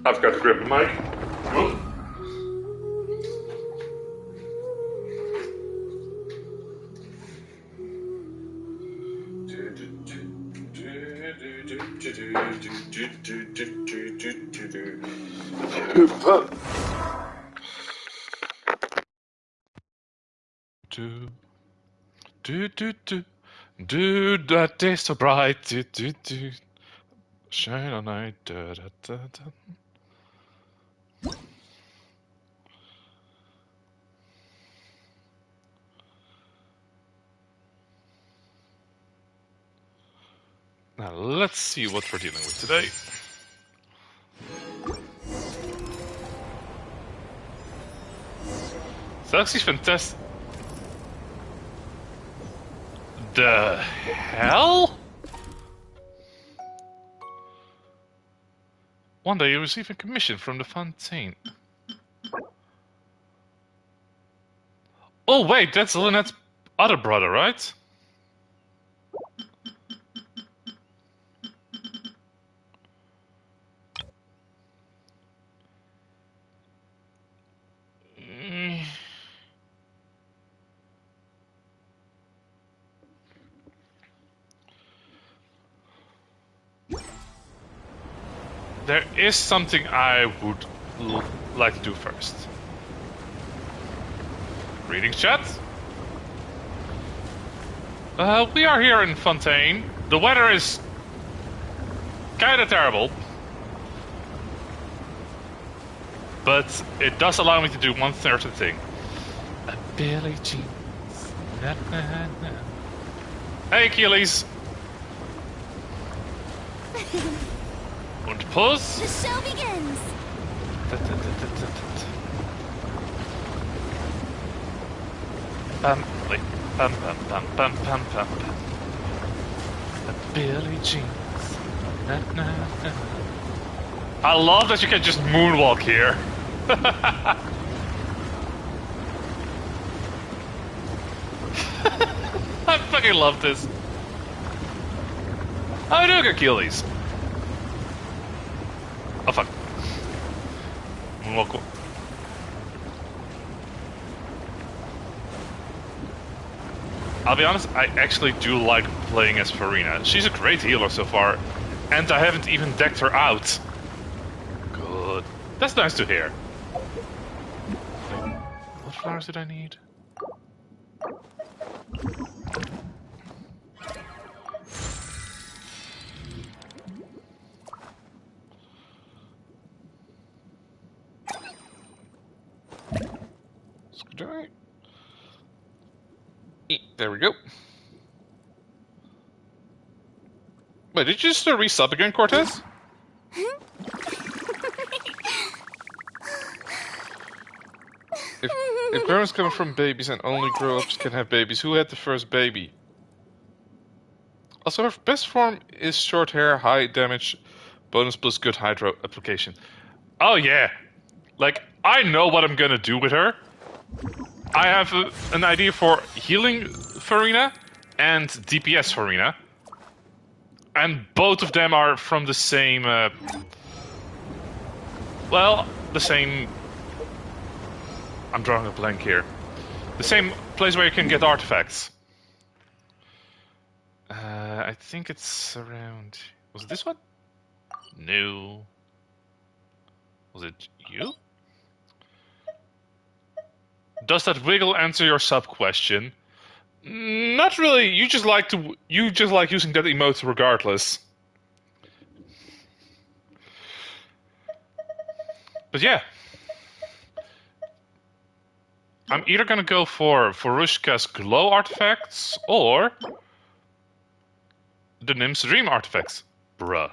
I've got to grab the mic. Cool. Do that day so bright. Shine all night. Now let's see what we're dealing with today. That's fantastic. The hell? One day you receive a commission from the Fontaine. Oh wait, that's Lynette's other brother, right? There is something I would like to do first. Greetings, chat. We are here in Fontaine. The weather is kinda terrible. But it does allow me to do one certain thing. A Billie Jean. Na, na, na. Hey, Achilles. Und Puss. The show begins. Wait. Pum. A Billie Jeans. Na, na, na. I love that you can just moonwalk here. I fucking love this. How do you doing, Achilles? Oh fuck. Moonwalk. I'll be honest, I actually do like playing as Farina. She's a great healer so far, and I haven't even decked her out. Good. That's nice to hear. What flowers did I need? There we go. Wait, did you just resub again, Cortez? If parents come from babies and only grown-ups can have babies, who had the first baby? Also, her best form is short hair, high damage, bonus plus good hydro application. Oh yeah! Like, I know what I'm gonna do with her. I have an idea for healing Farina and DPS Farina. And both of them are from the same... well, the same... I'm drawing a blank here. The same place where you can get artifacts. I think it's around... Was it this one? No. Was it you? Does that wiggle answer your sub-question? Not really. You just like using that emote regardless. But yeah. I'm either gonna go for Furushka's glow artifacts or the Nymph's dream artifacts. Bruh.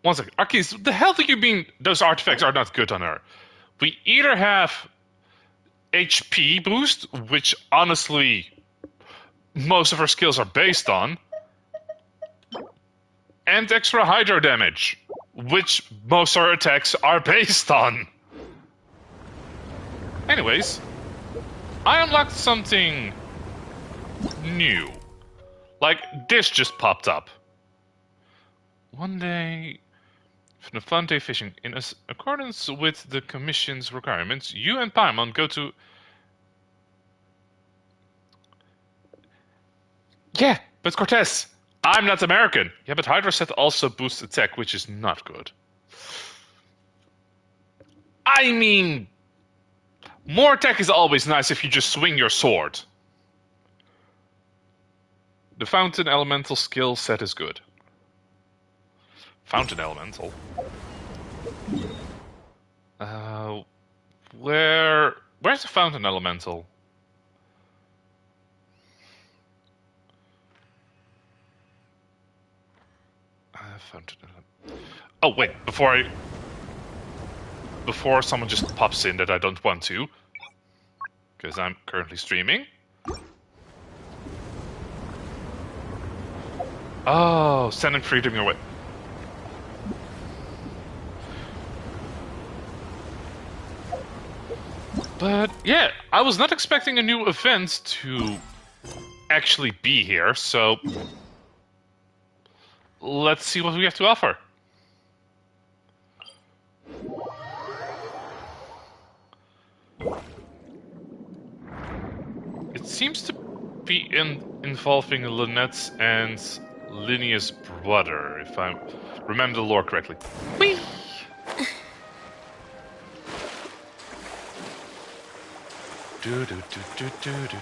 One second. Arceus, what the hell do you mean those artifacts are not good on her? We either have HP boost, which honestly most of her skills are based on, and extra hydro damage, which most of her attacks are based on. Anyways, I unlocked something new. Like, this just popped up. One day, from the fun day fishing, in accordance with the commission's requirements, you and Paimon go to... Yeah, but Cortez, I'm not American. Yeah, but Hydra set also boosts attack, which is not good. I mean, more attack is always nice if you just swing your sword. The Fountain Elemental skill set is good. Fountain Elemental? Where's the Fountain Elemental? Fountain Elemental. Oh, wait, before someone just pops in that I don't want to, because I'm currently streaming. Oh, sending freedom your way. But yeah, I was not expecting a new event to actually be here, so let's see what we have to offer. It seems to be involving Lynette's and Linnea's brother, if I remember the lore correctly. Whee! Do, do, do, do, do, do, do.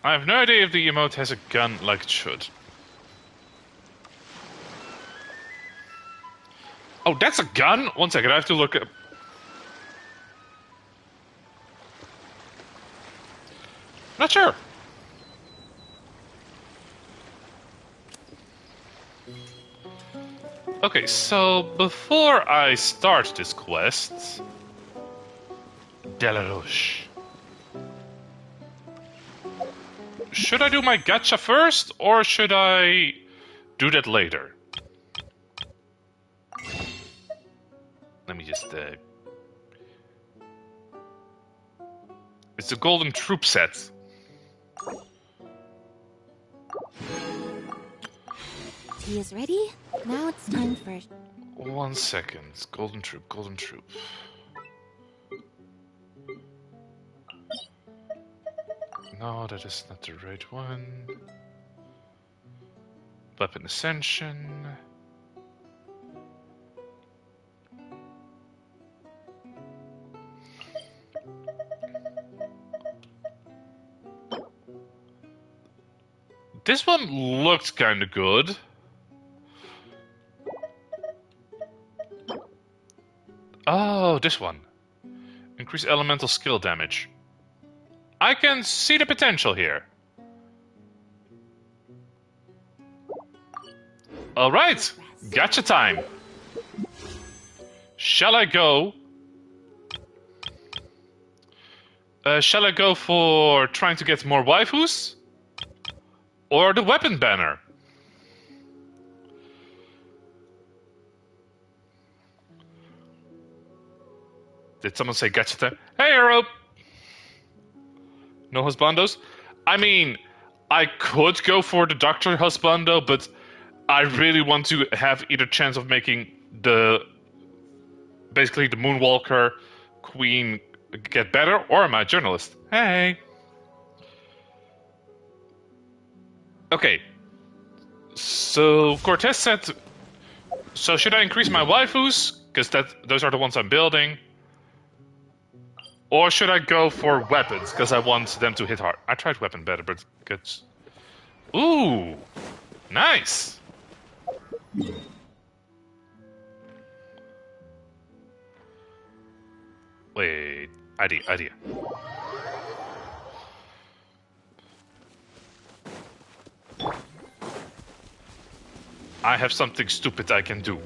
I have no idea if the emote has a gun like it should. Oh, that's a gun? One second, I have to look up. Not sure. Okay, so before I start this quest... Delarouche. Should I do my gacha first, or should I do that later? Let me just... It's a golden troop set. Tea is ready. Now it's time for... 1 second. Golden troop, golden troop. No, that is not the right one. Weapon Ascension. This one looked kind of good. Oh, this one. Increase elemental skill damage. I can see the potential here. Alright, gacha time. Shall I go? Shall I go for trying to get more waifus? Or the weapon banner? Did someone say gacha time? Hey, Arrow! No husbandos? I mean, I could go for the Doctor Husbando, but I really want to have either chance of making basically the Moonwalker Queen get better, or am I a journalist? Hey! Okay. So, Cortez said... So should I increase my waifus? Because those are the ones I'm building. Or should I go for weapons? Because I want them to hit hard. I tried weapon better, but good. Ooh! Nice! Wait... Idea. I have something stupid I can do.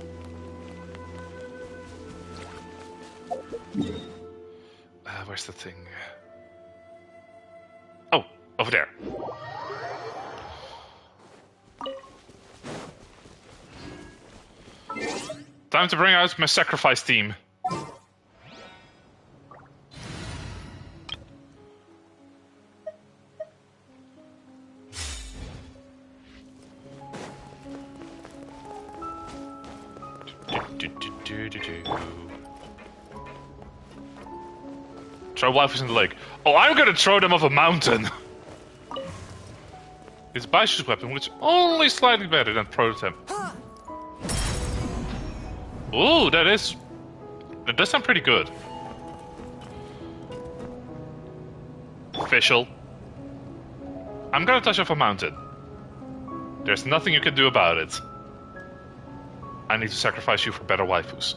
Where's the thing? Oh, over there. Time to bring out my sacrifice team. Throw waifus in the lake. Oh, I'm gonna throw them off a mountain! It's Baishu's weapon, which is only slightly better than Prototem. Ooh, that does sound pretty good. Official. I'm gonna touch off a mountain. There's nothing you can do about it. I need to sacrifice you for better waifus.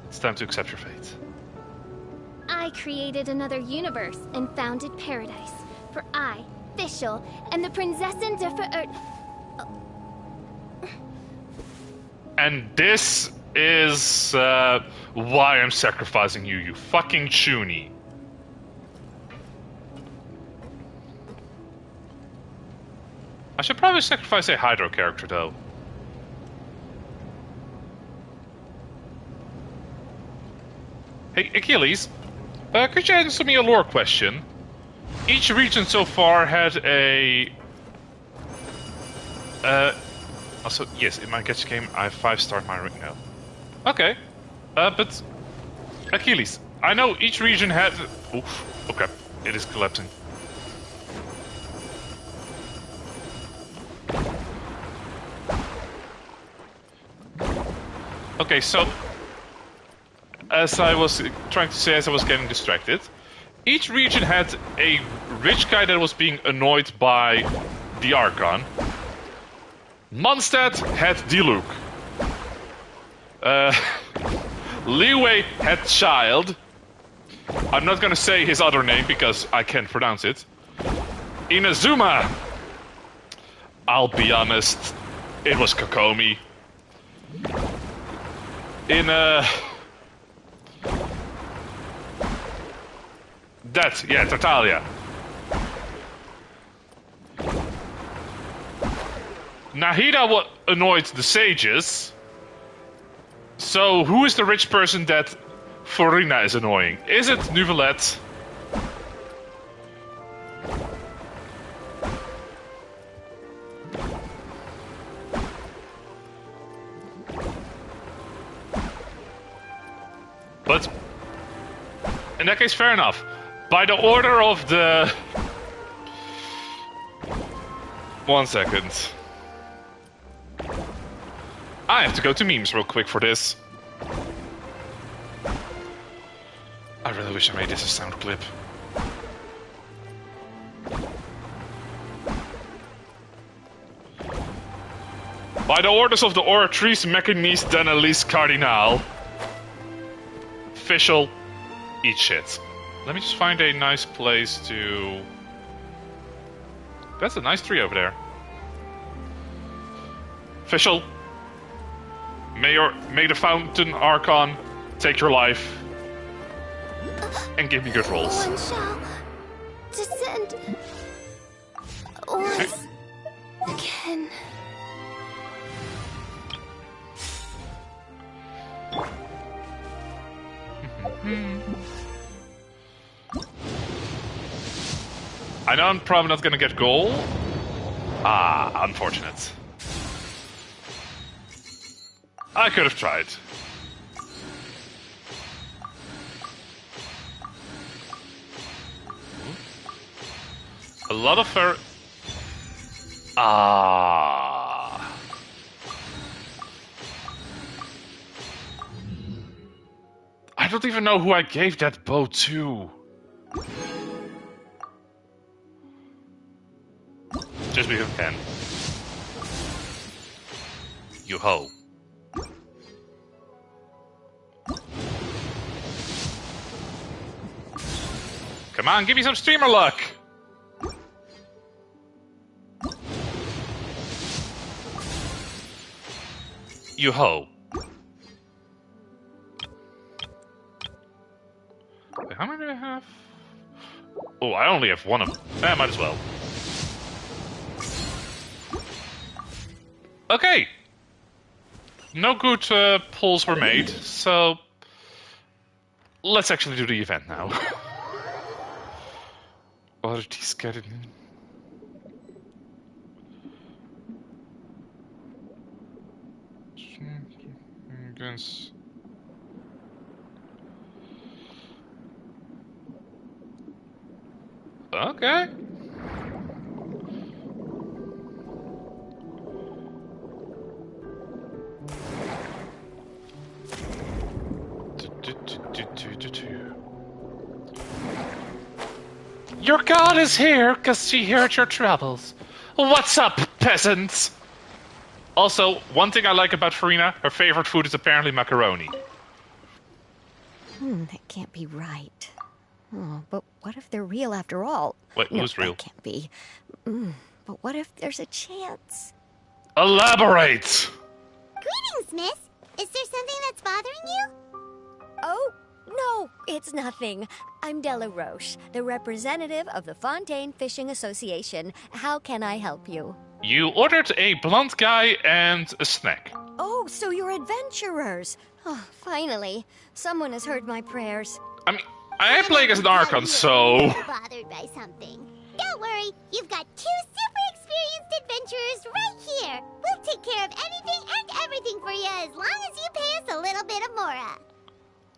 It's time to accept your fate. I created another universe and founded paradise. For I, Fischl, am the Prinzessin der Verirrten. And this is why I'm sacrificing you, you fucking chuny. I should probably sacrifice a Hydro character, though. Hey, Achilles, could you answer me a lore question? Each region so far had a... also, yes, in my Genshin game, I have 5-star my ring now. Okay. But... Achilles, I know each region had... Oof, okay, it is collapsing. Okay, so... As I was trying to say, as I was getting distracted, each region had a rich guy that was being annoyed by the Archon. Mondstadt had Diluc. Liyue had Child. I'm not gonna say his other name because I can't pronounce it. Inazuma. I'll be honest, it was Kokomi. Yeah, Tartaglia. Nahida annoyed the sages. So who is the rich person that Farina is annoying? Is it Nuvelette? But in that case, fair enough. By the order of the... 1 second. I have to go to memes real quick for this. I really wish I made this a sound clip. By the orders of the Oratrice Mécanis d'Analyse Cardinal. Official. Eat shit. Let me just find a nice place to... That's a nice tree over there. Official. May the Fountain Archon take your life. And give me good rolls. One shall descend once again. I know I'm probably not gonna get gold. Ah, unfortunate. I could have tried. A lot of her... Ah. I don't even know who I gave that bow to. Just because I can. You ho. Come on, give me some streamer luck! You ho. Wait, how many do I have? Oh, I only have one of them. I might as well. Okay. No good pulls were made, so let's actually do the event now. What are these getting? Gens. Okay. Your god is here because she heard your troubles. What's up, peasants? Also, one thing I like about Farina, her favorite food is apparently macaroni. That can't be right. Oh, but what if they're real after all? Wait, No, who's real? that can't be. But what if there's a chance? Elaborate! Greetings, miss. Is there something that's bothering you? Oh, no, it's nothing. I'm Della Roche, the representative of the Fontaine Fishing Association. How can I help you? You ordered a blonde guy and a snack. Oh, so you're adventurers. Oh, finally. Someone has heard my prayers. I mean, I am playing as an Archon, so... Bothered by something. Don't worry, you've got 2 super experienced adventurers right here. We'll take care of anything and everything for you as long as you pay us a little bit of mora.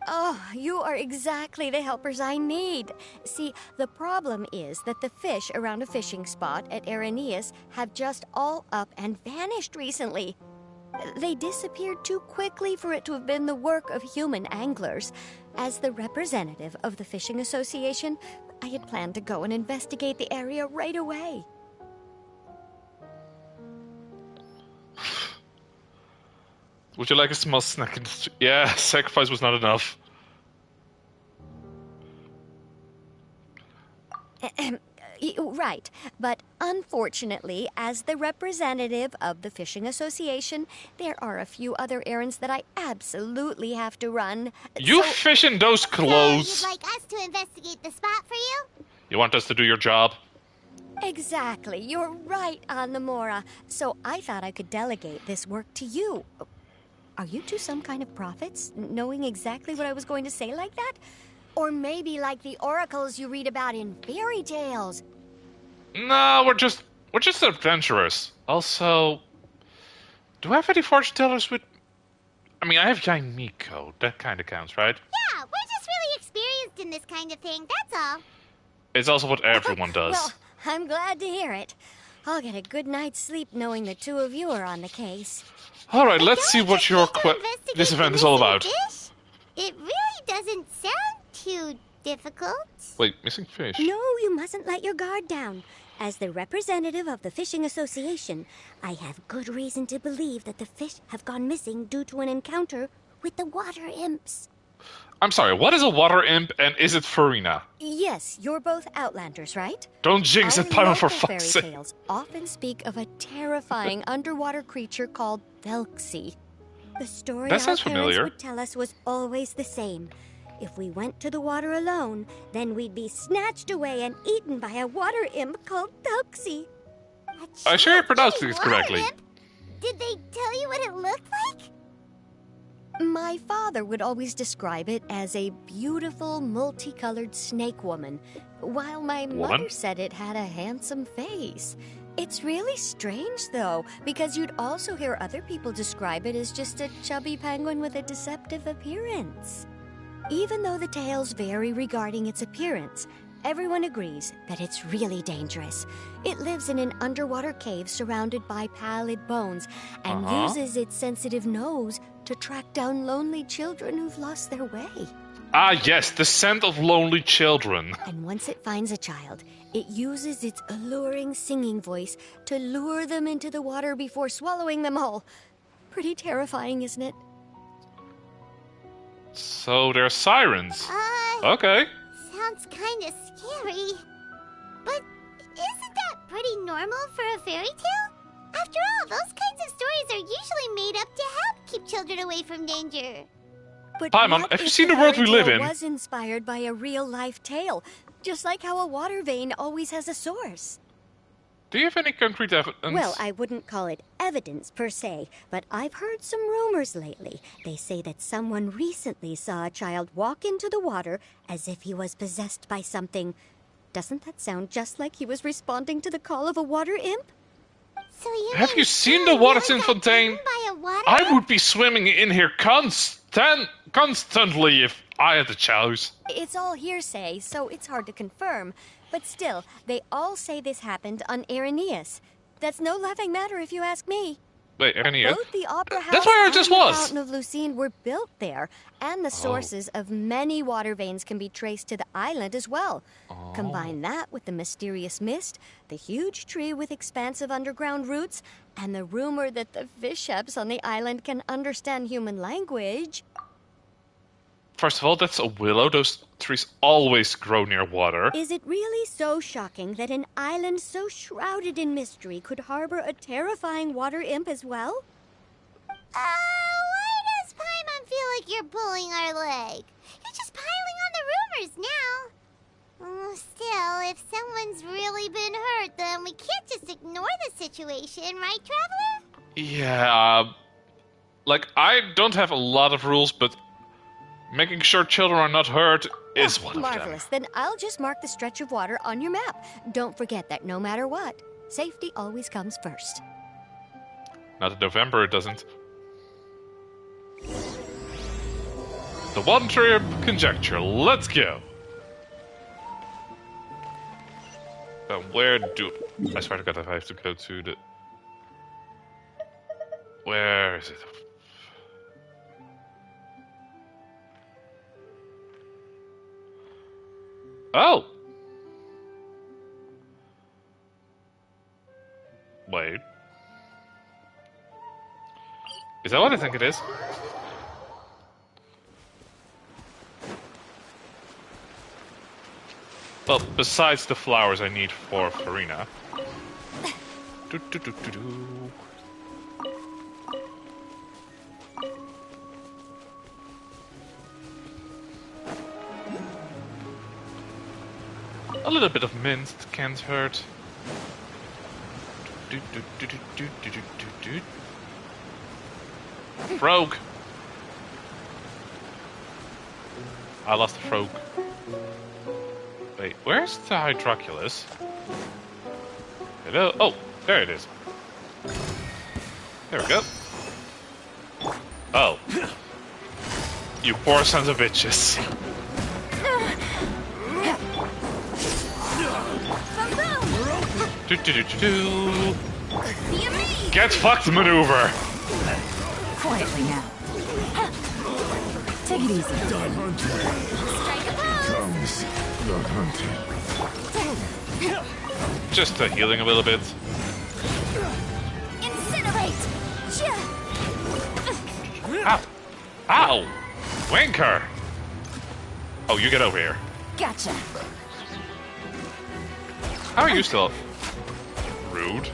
Oh, you are exactly the helpers I need. See, the problem is that the fish around a fishing spot at Araneus have just all up and vanished recently. They disappeared too quickly for it to have been the work of human anglers. As the representative of the Fishing Association, I had planned to go and investigate the area right away. Would you like a small snack? Yeah, sacrifice was not enough. Right, but unfortunately, as the representative of the Fishing Association, there are a few other errands that I absolutely have to run. You So- fish in those So clothes. you'd like us to investigate the spot for you? You want us to do your job? Exactly, you're right on the Mora. So I thought I could delegate this work to you. Are you two some kind of prophets, knowing exactly what I was going to say like that? Or maybe like the oracles you read about in fairy tales. No, we're just adventurers. Also, do I have any fortune tellers with... I mean, I have Yain Miko. That kind of counts, right? Yeah, we're just really experienced in this kind of thing, that's all. It's also what everyone does. Well, I'm glad to hear it. I'll get a good night's sleep knowing the two of you are on the case. All right, let's Don't see we what just your need to investigate this the event is all missing about. fish? It really doesn't sound too difficult. Wait, missing fish? No, you mustn't let your guard down. As the representative of the Fishing Association, I have good reason to believe that the fish have gone missing due to an encounter with the water imps. I'm sorry, what is a water imp and is it Farina? Yes, you're both Outlanders, right? Don't jinx Our it, Paimon, for local fuck's fairy sake. tales often speak of a terrifying underwater creature called Thelxie. The story That our sounds parents familiar. would tell us was always the same. If we went to the water alone, then we'd be snatched away and eaten by a water imp called Thelxie. I'm sure you pronounced Gee, this water correctly. imp? Did they tell you what it looked like? My father would always describe it as a beautiful, multicolored snake woman, while my mother said it had a handsome face. It's really strange, though, because you'd also hear other people describe it as just a chubby penguin with a deceptive appearance. Even though the tales vary regarding its appearance, everyone agrees that it's really dangerous. It lives in an underwater cave surrounded by pallid bones and uses its sensitive nose to track down lonely children who've lost their way. Ah, yes, the scent of lonely children. And once it finds a child, it uses its alluring singing voice to lure them into the water before swallowing them whole. Pretty terrifying, isn't it? So they're sirens. Okay. Sounds kind of scary. But isn't that pretty normal for a fairy tale? After all, those kinds of stories are usually made up to help keep children away from danger. But Paimon, what have you if seen the world we fairy live tale in? Was inspired by a real-life tale, just like how a water vein always has a source. Do you have any concrete evidence? Well, I wouldn't call it evidence per se, but I've heard some rumors lately. They say that someone recently saw a child walk into the water as if he was possessed by something. Doesn't that sound just like he was responding to the call of a water imp? So you Have mean you seen Sue the waters really in got Fontaine? bitten by a water I would be swimming in here constantly if I had the choice. It's all hearsay, so it's hard to confirm. But still, they all say this happened on Irenaeus. That's no laughing matter if you ask me. Wait, Irenaeus? Both the Opera House That's where I just and the was. Fountain of Lucine were built there, and the sources of many water veins can be traced to the island as well. Combine that with the mysterious mist, the huge tree with expansive underground roots, and the rumor that the fisheps on the island can understand human language. First of all, that's a willow. Those trees always grow near water. Is it really so shocking that an island so shrouded in mystery could harbor a terrifying water imp as well? Why does Paimon feel like you're pulling our leg? You're just piling on the rumors now. Still, if someone's really been hurt, then we can't just ignore the situation, right, Traveler? Yeah, like, I don't have a lot of rules, but making sure children are not hurt is one of Marvelous. them. Then I'll just mark the stretch of water on your map. Don't forget that no matter what, safety always comes first. Not in November, it doesn't. The one tree of conjecture. Let's go. Where do... I swear to God if I have to go to the... Where is it? Oh! Wait. Is that what I think it is? Well, besides the flowers I need for Farina. Do, do, do, do, do. A little bit of mint can't hurt. Do, do, do, do, do, do, do, do, do. Frog! I lost the frog. Wait, where's the Hydroculus? Hello? Oh, there it is. There we go. Oh. You poor sons of bitches. Do, do, do, do, do. Get fucked, maneuver! Quietly now. Take it easy. Strike a pose! Comes the hunting. Just healing a little bit. Incinerate! Ow! Ow! Wanker! Oh, you get over here. Gotcha. How are you still up? Rude.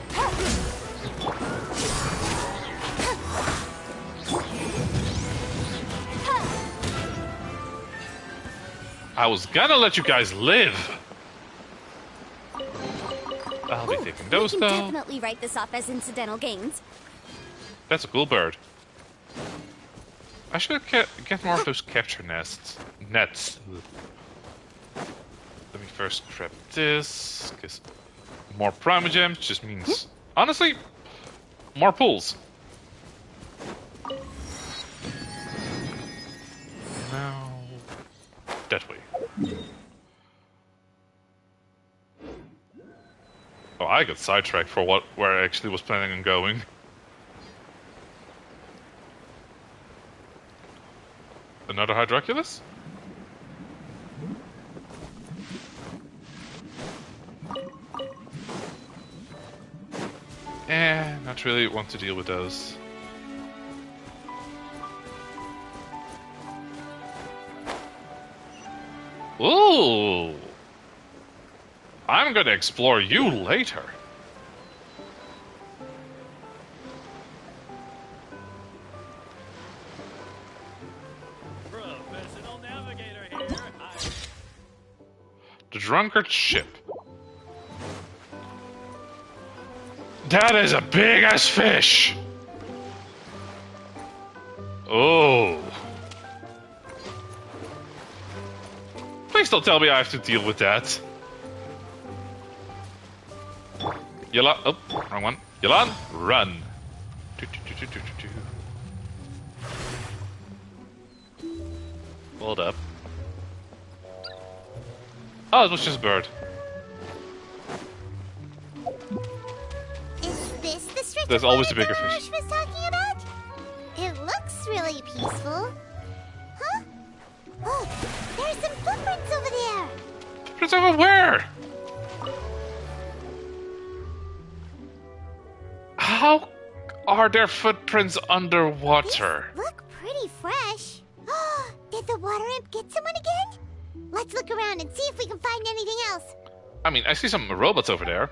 I was gonna let you guys live. I'll be taking those We can though. definitely write this off as incidental gains. That's a cool bird. I should get more of those capture nets. Let me first grab this, because more Primogems just means, honestly, more pools. Now, that way. Oh, I got sidetracked for where I actually was planning on going. Another Hydroculus? Not really want to deal with those. Ooh! I'm gonna explore you later. Professional navigator here. The drunkard ship. That is a big ass fish! Oh. Please don't tell me I have to deal with that. Yolan, oh, wrong one. Yolan, run. Hold up. Oh, it was just a bird. Is this the stretch There's of always water a bigger Dora fish. was talking about? It looks really peaceful. Huh? Oh, there's some footprints over there. But over where? How are there footprints underwater? These look pretty fresh. Did the water imp get someone again? Let's look around and see if we can find anything else. I mean, I see some robots over there.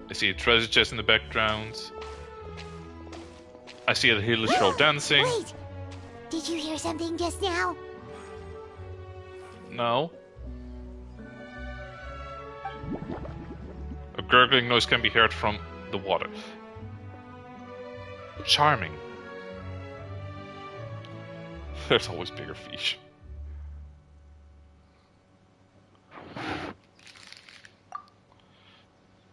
I see a treasure chest in the background. I see a healer troll dancing. Wait, did you hear something just now? No. A gurgling noise can be heard from the water. Charming. There's always bigger fish.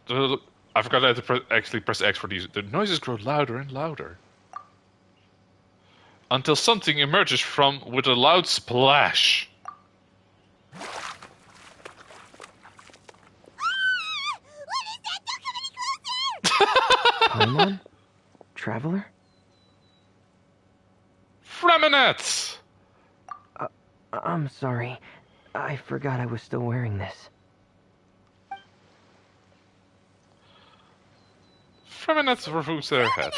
I forgot I had to actually press X for these. The noises grow louder and louder. Until something emerges from with a loud splash. What is that? Don't come any closer! Paimon? Traveler? Freminets! I'm sorry. I forgot I was still wearing this. Freminets removes their head.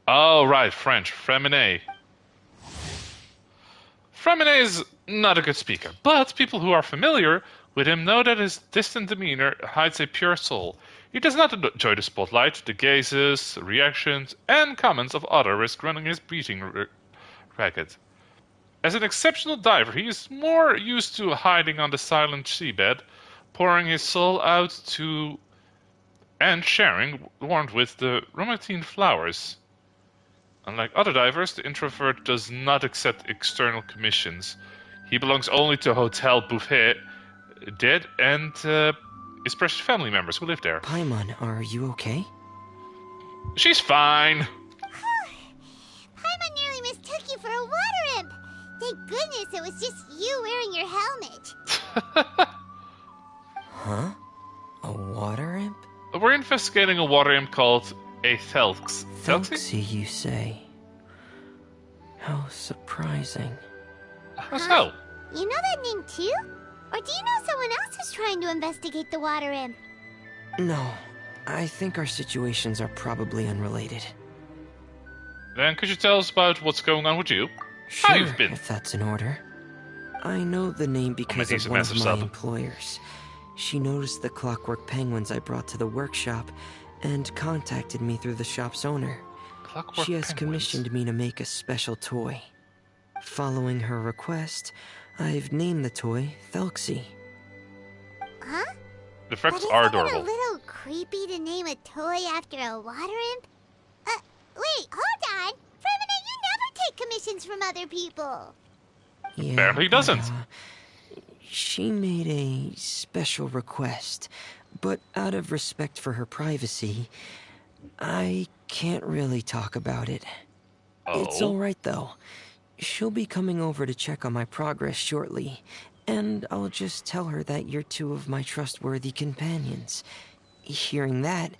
Oh, right, French. Freminet. Freminet is not a good speaker, but people who are familiar with him know that his distant demeanor hides a pure soul. He does not enjoy the spotlight, the gazes, reactions, and comments of others risk running his breathing ragged. As an exceptional diver, he is more used to hiding on the silent seabed, pouring his soul out to and sharing warmth with the Romatine flowers. Unlike other divers, the introvert does not accept external commissions. He belongs only to Hotel Buffet, dead, and his precious family members who live there. Paimon, are you okay? She's fine. Paimon nearly mistook you for a water imp. Thank goodness it was just you wearing your helmet. Huh? A water imp? We're investigating a water imp called a Thelx. Thelxie, you say? How surprising. How's hell? You know that name too? Or do you know someone else who's trying to investigate the water imp? No, I think our situations are probably unrelated. Then could you tell us about what's going on with you? How Sure, you've been? if that's in order. I know the name because he's of a one of massive my sub. employers. She noticed the clockwork penguins I brought to the workshop and contacted me through the shop's owner. Clockwork She has penguins. commissioned me to make a special toy. Following her request, I've named the toy Thelxie. Huh? The But Frex isn't are it a adorable. little creepy to name a toy after a water imp? Wait, hold on. Fremina, you never take commissions from other people. Yeah, Apparently he but, doesn't. She made a special request, but out of respect for her privacy, I can't really talk about it. It's Oh. alright though. She'll be coming over to check on my progress shortly, and I'll just tell her that you're two of my trustworthy companions. Hearing that,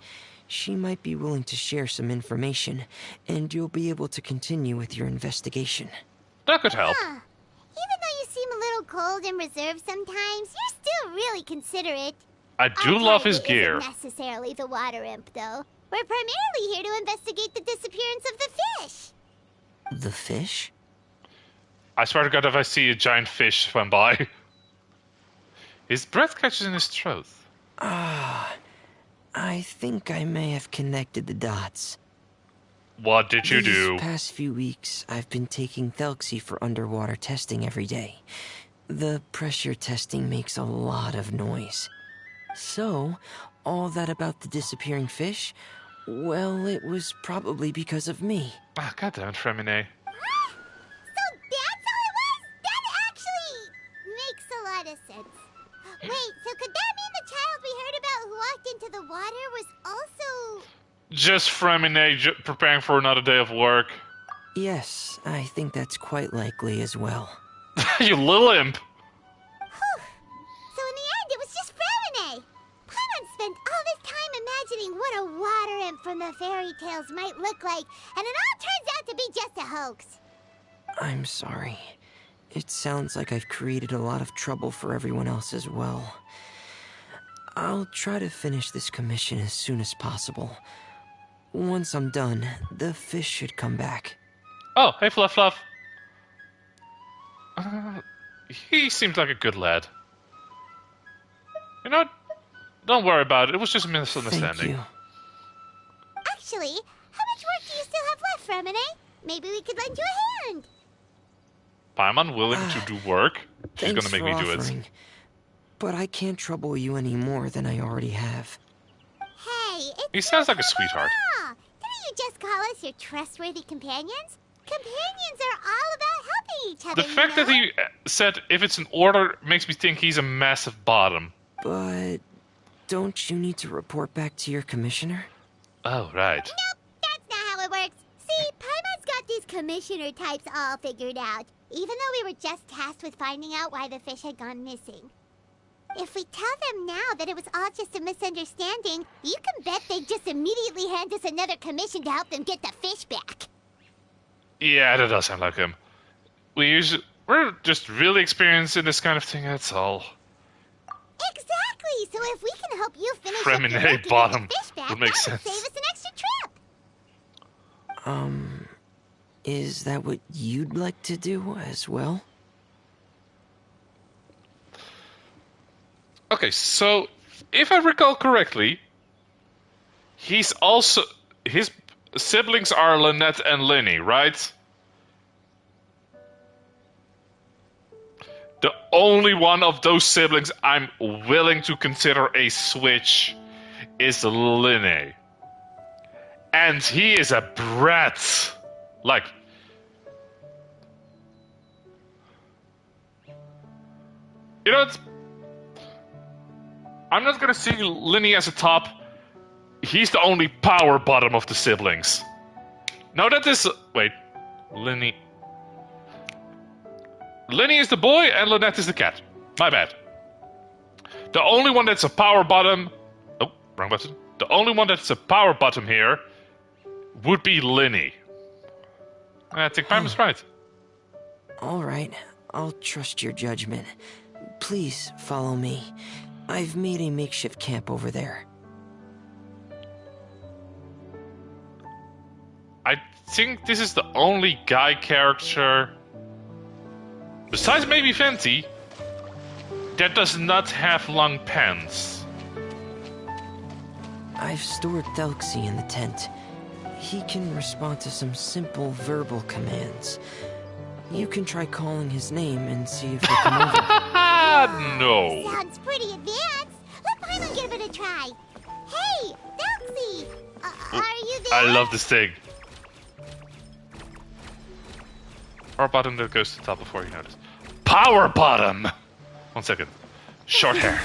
she might be willing to share some information, and you'll be able to continue with your investigation. That could help. Huh. Even though you seem a little cold and reserved sometimes, you're still really considerate. I do Our love his target gear. Isn't necessarily the water imp, though. We're primarily here to investigate the disappearance of the fish. The fish? I swear to God, if I see a giant fish swim by. His breath catches in his throat. I think I may have connected the dots. What did you do? These past few weeks, I've been taking Thelxie for underwater testing every day. The pressure testing makes a lot of noise. So, all that about the disappearing fish? Well, it was probably because of me. Ah, goddamn, Freminet. So that's how it was? That actually makes a lot of sense. Wait, so could that mean the child we heard about who walked into the water was also... Just Freminet preparing for another day of work. Yes, I think that's quite likely as well. You little imp. So in the end, it was just Framine. Paimon spent all this time imagining what a water imp from the fairy tales might look like, and it all turns out to be just a hoax. I'm sorry. It sounds like I've created a lot of trouble for everyone else as well. I'll try to finish this commission as soon as possible. Once I'm done, the fish should come back. Oh, hey Fluff Fluff. He seems like a good lad. You know what? Don't worry about it. It was just a misunderstanding. Thank you. Actually, how much work do you still have left, Framine? Maybe we could lend you a hand. Paimon willing to do work? She's Thanks gonna make for me do offering, it. but I can't trouble you any more than I already have. Hey, it's He sounds like a no sweetheart. trouble. Didn't you just call us your trustworthy companions? Companions are all about helping each other. The fact that he said if it's in order makes me think he's a massive bottom. But don't you need to report back to your commissioner? Oh, right. Nope, that's not how it works. See, Paimon's got these commissioner types all figured out, even though we were just tasked with finding out why the fish had gone missing. If we tell them now that it was all just a misunderstanding, you can bet they'd just immediately hand us another commission to help them get the fish back. Yeah, that does sound like him. We're just really experienced in this kind of thing, that's all. Exactly, so if we can help you finish up Fremine your work and get bottom the fish back, would make that sense. would save us an extra trip. Is that what you'd like to do as well? Okay, so if I recall correctly, his siblings are Lynette and Linny, right? The only one of those siblings I'm willing to consider a switch is Linny. And he is a brat. Like, you know, I'm not gonna see Linny as a top. He's the only power bottom of the siblings. No, that is... Wait. Linny is the boy and Lynette is the cat. My bad. The only one that's a power bottom... Oh, wrong button. The only one that's a power bottom here would be Linny. I think Paimon's right. All right, I'll trust your judgment. Please follow me. I've made a makeshift camp over there. I think this is the only guy character, besides maybe Venti, that does not have long pants. I've stored Thelxie in the tent. He can respond to some simple verbal commands. You can try calling his name and see if he'll come over. No. Sounds pretty advanced. Let Paimon give it a try. Hey, Thelxie! Are you there? I love this thing. Power bottom that goes to the top before you notice. Power bottom! 1 second. Short hair.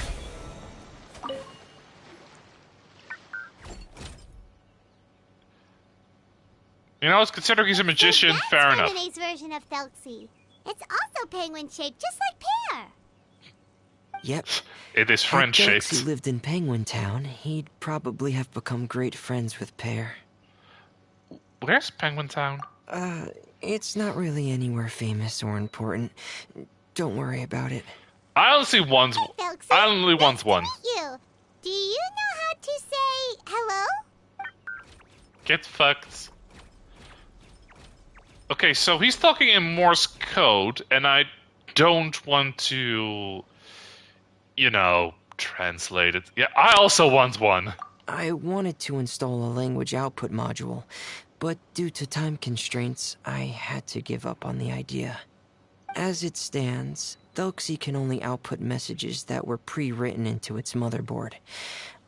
You know, considering he's a magician, So fair enough. Framine's version of Thelxie. It's also penguin-shaped, just like Pear. Yep. It is Had friend-shaped. Thelxie lived in Penguin Town, he'd probably have become great friends with Pear. Where's Penguin Town? It's not really anywhere famous or important. Don't worry about it. I only want Thelxie, I only want one. you. Do you know how to say hello? Get fucked. Okay, so he's talking in Morse code, and I don't want to, you know, translate it. Yeah, I also want one. I wanted to install a language output module, but due to time constraints, I had to give up on the idea. As it stands, Thelxie can only output messages that were pre-written into its motherboard.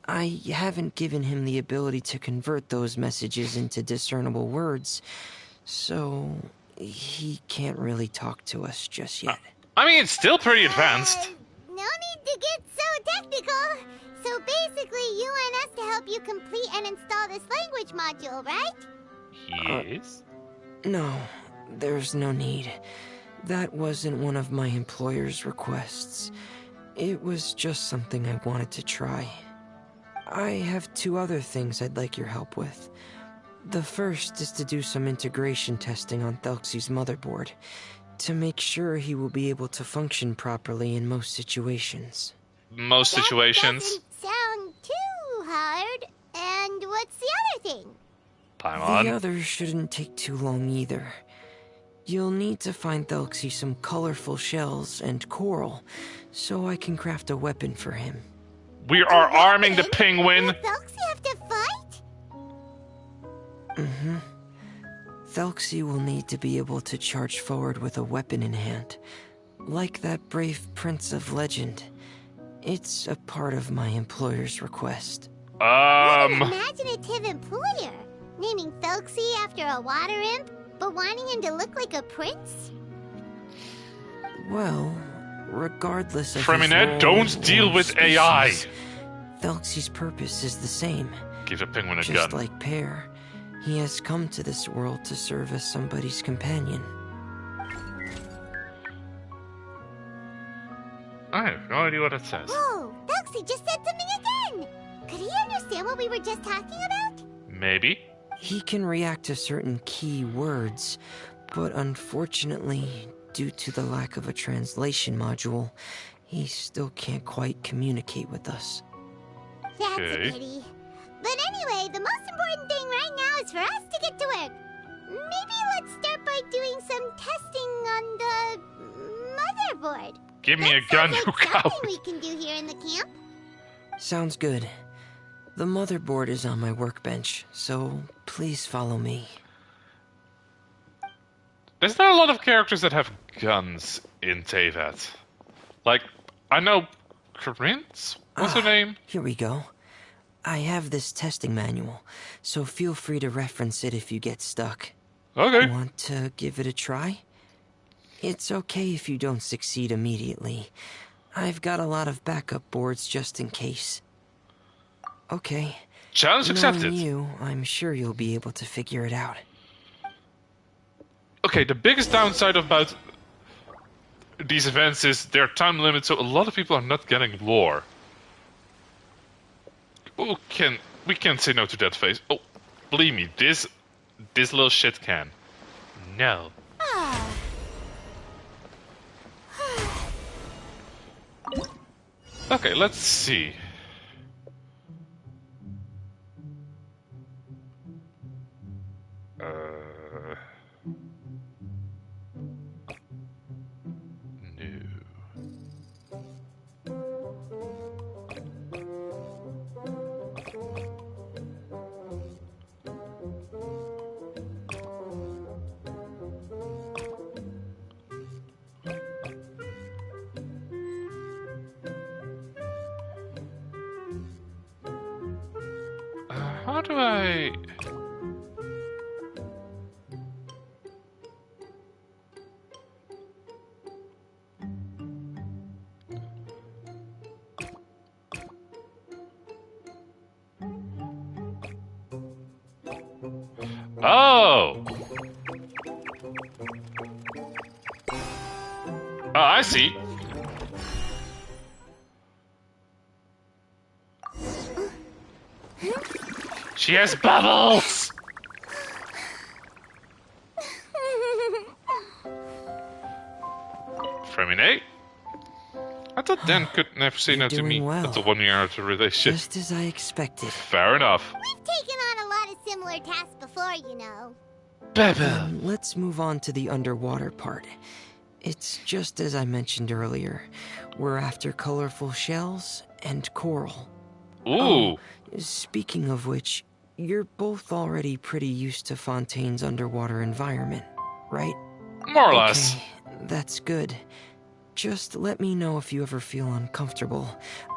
I haven't given him the ability to convert those messages into discernible words, so he can't really talk to us just yet. I mean, it's still pretty advanced. No need to get so technical. So basically, you want us to help you complete and install this language module, right? Yes. No, there's no need. That wasn't one of my employer's requests. It was just something I wanted to try. I have 2 other things I'd like your help with. The first is to do some integration testing on Thelxie's motherboard, to make sure he will be able to function properly in most situations. Most situations. That doesn't sound too hard. And what's the other thing? Paimon. The other shouldn't take too long either. You'll need to find Thelxie some colorful shells and coral, so I can craft a weapon for him. We are arming the penguin. Will Thelxie have to fight? Mm-hmm. Thelxie will need to be able to charge forward with a weapon in hand, like that brave prince of legend. It's a part of my employer's request. What an imaginative employer. Naming Thelxie after a water imp, but wanting him to look like a prince? Well, regardless of Freminet, don't deal with AI. Thelxie's purpose is the same. Give the penguin a Just gun. like Pear, he has come to this world to serve as somebody's companion. I have no idea what it says. Whoa, Thelxie just said something again! Could he understand what we were just talking about? Maybe. He can react to certain key words, but unfortunately, due to the lack of a translation module, he still can't quite communicate with us. That's Okay. a pity. But anyway, the most important thing right now is for us to get to work. Maybe let's start by doing some testing on the motherboard. Give me a That gun, sounds you like something coward. we can do here in the camp. Sounds good. The motherboard is on my workbench, so please follow me. There's not a lot of characters that have guns in Tevat. Like, I know Corinth? What's her name? Here we go. I have this testing manual, so feel free to reference it if you get stuck. Okay. Want to give it a try? It's okay if you don't succeed immediately. I've got a lot of backup boards just in case. Okay. Challenge accepted. Knowing you, I'm sure you'll be able to figure it out. Okay, the biggest downside about these events is their time limit, so a lot of people are not getting lore. Oh, we can't say no to that face. Oh, believe me, this little shit can. No. Okay, let's see. How do I... Oh! Oh, I see. She has bubbles! Freminet? I thought Dan could never say no to me. doing well. That's a 1 year out of relationship. Just as I expected. Fair enough. We've taken on a lot of similar tasks before, you know. Let's move on to the underwater part. It's just as I mentioned earlier. We're after colorful shells and coral. Ooh. Speaking of which, you're both already pretty used to Fontaine's underwater environment, right? More or less. Okay, that's good. Just let me know if you ever feel uncomfortable.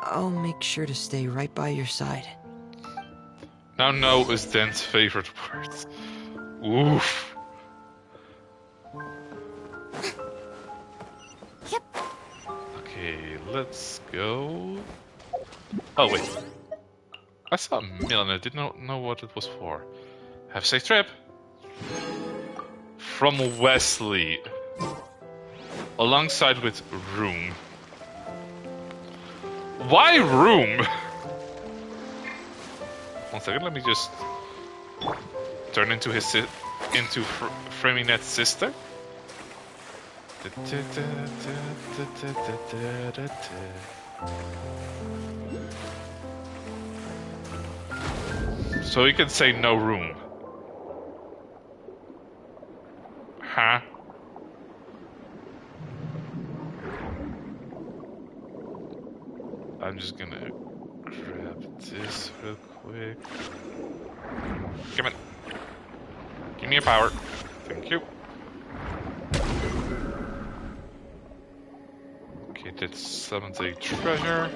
I'll make sure to stay right by your side. Now no is Dan's favorite word. Oof. Yep. Okay, let's go. Oh wait. I saw a mill and I did not know what it was for. Have a safe trip. from Wesley, alongside with Room. Why Room? 1 second, let me just turn into Framing Net's sister. So he can say no room. Huh? I'm just gonna grab this real quick. Come on. Give me a power. Thank you. Okay, that summons a treasure.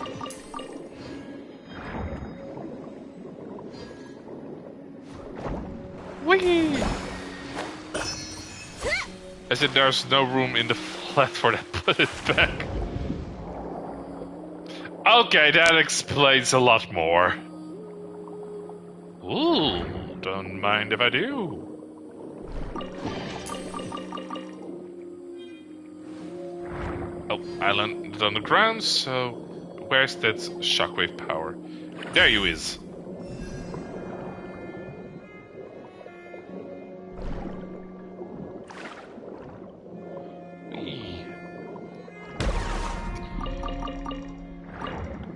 Whee! As if there's no room in the flat for that, put it back. Okay, that explains a lot more. Ooh, don't mind if I do. Oh, I landed on the ground, so where's that shockwave power? There you is.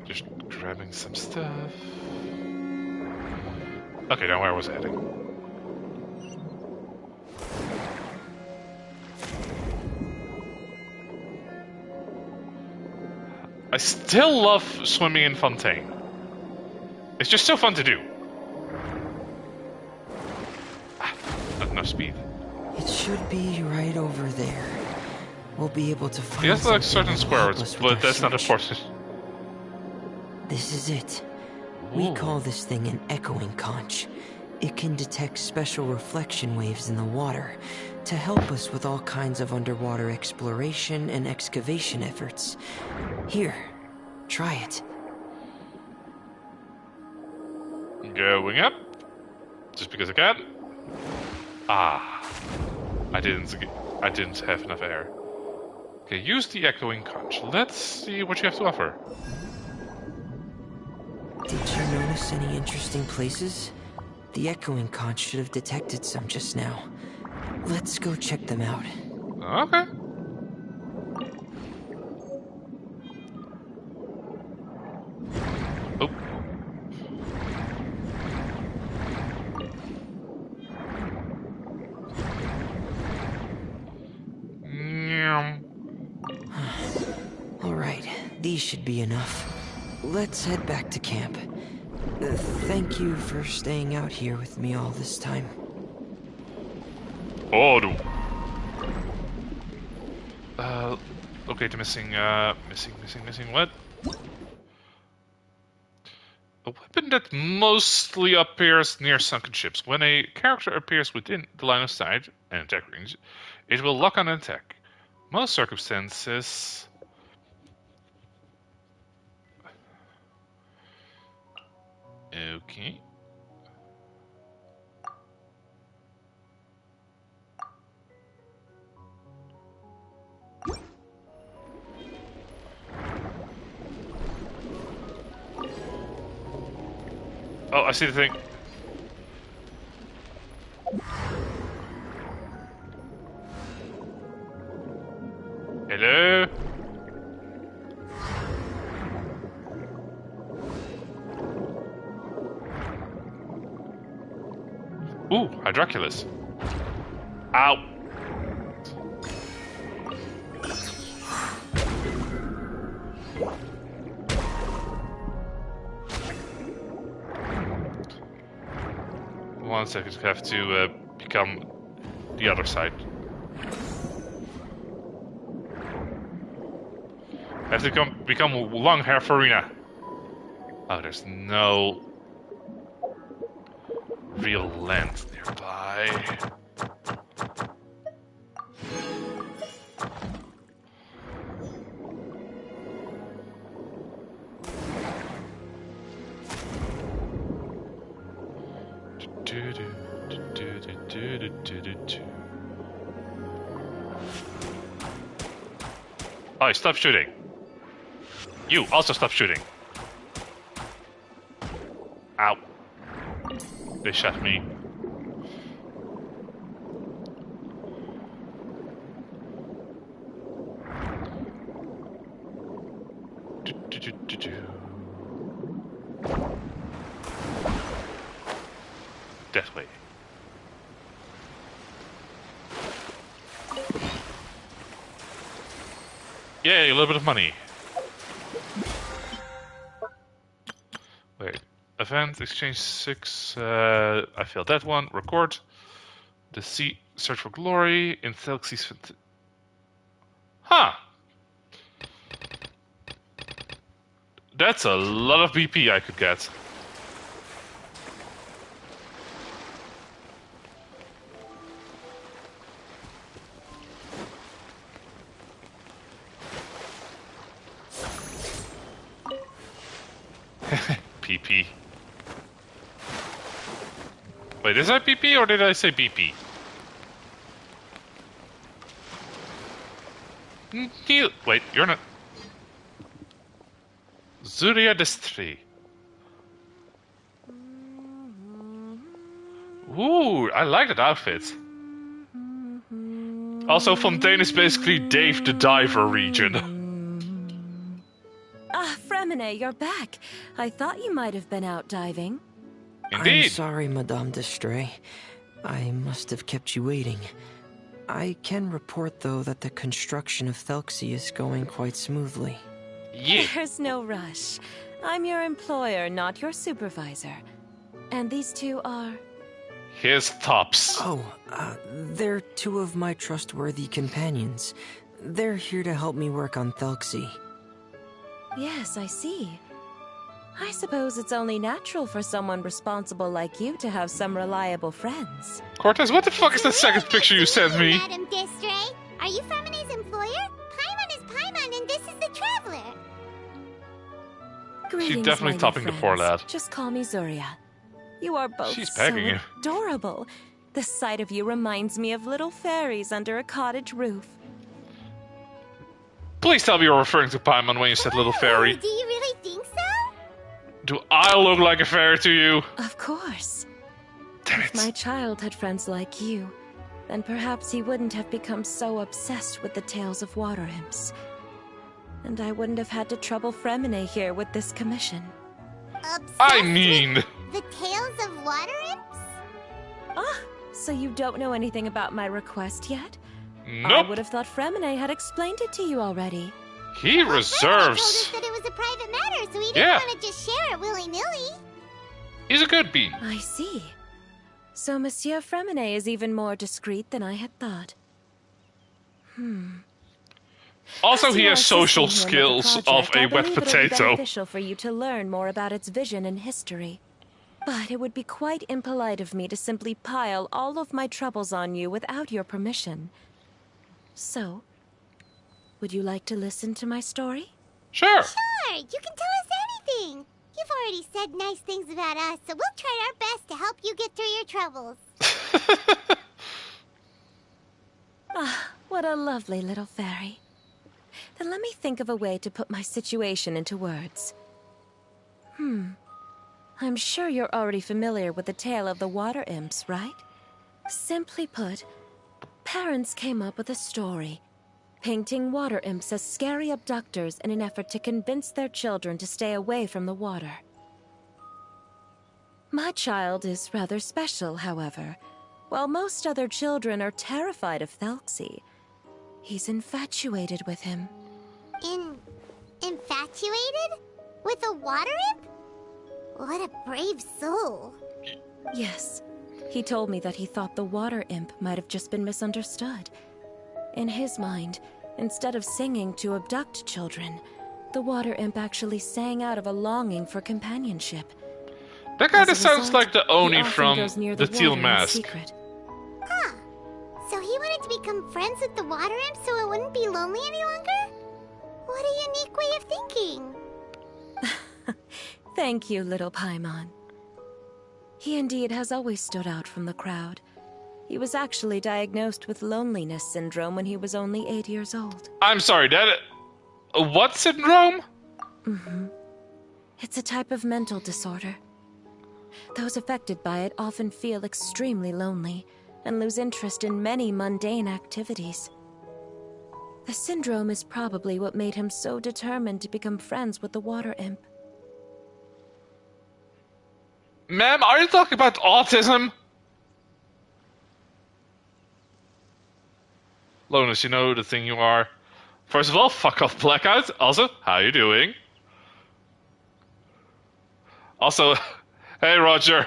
Just grabbing some stuff. Okay, now where was I heading? I still love swimming in Fontaine. It's just so fun to do. Not enough speed. It should be right over there. We'll be able to find. Yes, like certain something that will help squares, us with but our that's not search. important. This is it. We Ooh. call this thing an echoing conch. It can detect special reflection waves in the water to help us with all kinds of underwater exploration and excavation efforts. Here, try it. Going up. Just because I can. Ah. I didn't have enough air. Okay, use the echoing conch. Let's see what you have to offer. Did you notice any interesting places? The echoing conch should have detected some just now. Let's go check them out. Okay. Oh. All right, these should be enough. Let's head back to camp. Thank you for staying out here with me all this time. Odo. Okay, the missing what? A weapon that mostly appears near sunken ships. When a character appears within the line of sight and attack range, it will lock on an attack. Most circumstances. Okay. Oh, I see the thing. Hello? Ooh, Hydroculus. Ow. One second, I have to become the other side. I have to become long hair Farina. Oh, there's no real land nearby. Hi, stop shooting. You also stop shooting. Ow. They shot me. That way. Yay, a little bit of money. Wait. Event, exchange 6. I failed that one. Record. The sea, search for glory. In Thelxie's. Huh. That's a lot of BP I could get. PP. Wait, is that PP or did I say BP? Wait, you're not. Zuria Destri. Ooh, I like that outfit. Also, Fontaine is basically Dave the Diver region. Ah, Fremine, you're back. I thought you might have been out diving. Indeed. I'm sorry, Madame Destray. I must have kept you waiting. I can report, though, that the construction of Thelxie is going quite smoothly. Yeah. There's no rush. I'm your employer, not your supervisor. And these two are... His tops. Oh, they're two of my trustworthy companions. They're here to help me work on Thelxie. Yes, I see. I suppose it's only natural for someone responsible like you to have some reliable friends. Cortez, what the fuck is that second picture you sent me? Madam Destray, are you Fremine's employer? Paimon is Paimon, and this is the Traveler. Greetings, definitely my new topping the poor friends. lad. Just call me Zuria. You are both She's so pegging you. adorable. The sight of you reminds me of little fairies under a cottage roof. Please tell me you're referring to Paimon when you said little fairy. Oh, do you really think so? Do I look like a fairy to you? Of course. Damn If it. my child had friends like you, then perhaps he wouldn't have become so obsessed with the tales of water imps. And I wouldn't have had to trouble Fremine here with this commission. Obsessed I mean... with the tales of water imps? Ah, so you don't know anything about my request yet? I Nope. would have thought Fremine had explained it to you already. He Well, Fremine told reserves. us that it was a private matter, so he didn't Yeah. want to just share it willy-nilly. He's a good bean. I see. So Monsieur Fremine is even more discreet than I had thought. Also, As he you has are social assisting him with skills the of project, a I wet believe it'll be potato. beneficial for you to learn more about its vision and history. But it would be quite impolite of me to simply pile all of my troubles on you without your permission. So, would you like to listen to my story? Sure. Sure, you can tell us anything. You've already said nice things about us, so we'll try our best to help you get through your troubles. Ah, what a lovely little fairy. Then let me think of a way to put my situation into words. I'm sure you're already familiar with the tale of the water imps, right? Simply put, parents came up with a story, painting water imps as scary abductors in an effort to convince their children to stay away from the water. My child is rather special, however. While most other children are terrified of Thelxie, he's infatuated with him. Infatuated? With a water imp? What a brave soul. Yes, he told me that he thought the water imp might have just been misunderstood. In his mind, instead of singing to abduct children, the water imp actually sang out of a longing for companionship. That kind of As a sounds result, like the he Oni often from goes near the Teal water in Mask. secret. Huh. So he wanted to become friends with the water imp so it wouldn't be lonely any longer? What a unique way of thinking. Thank you, little Paimon. He indeed has always stood out from the crowd. He was actually diagnosed with loneliness syndrome when he was only 8 years old. I'm sorry, that What syndrome? It's a type of mental disorder. Those affected by it often feel extremely lonely and lose interest in many mundane activities. The syndrome is probably what made him so determined to become friends with the water imp. Ma'am, are you talking about autism? Lonus, you know the thing you are. First of all, fuck off, Blackout. Also, how you doing? Also, hey, Roger.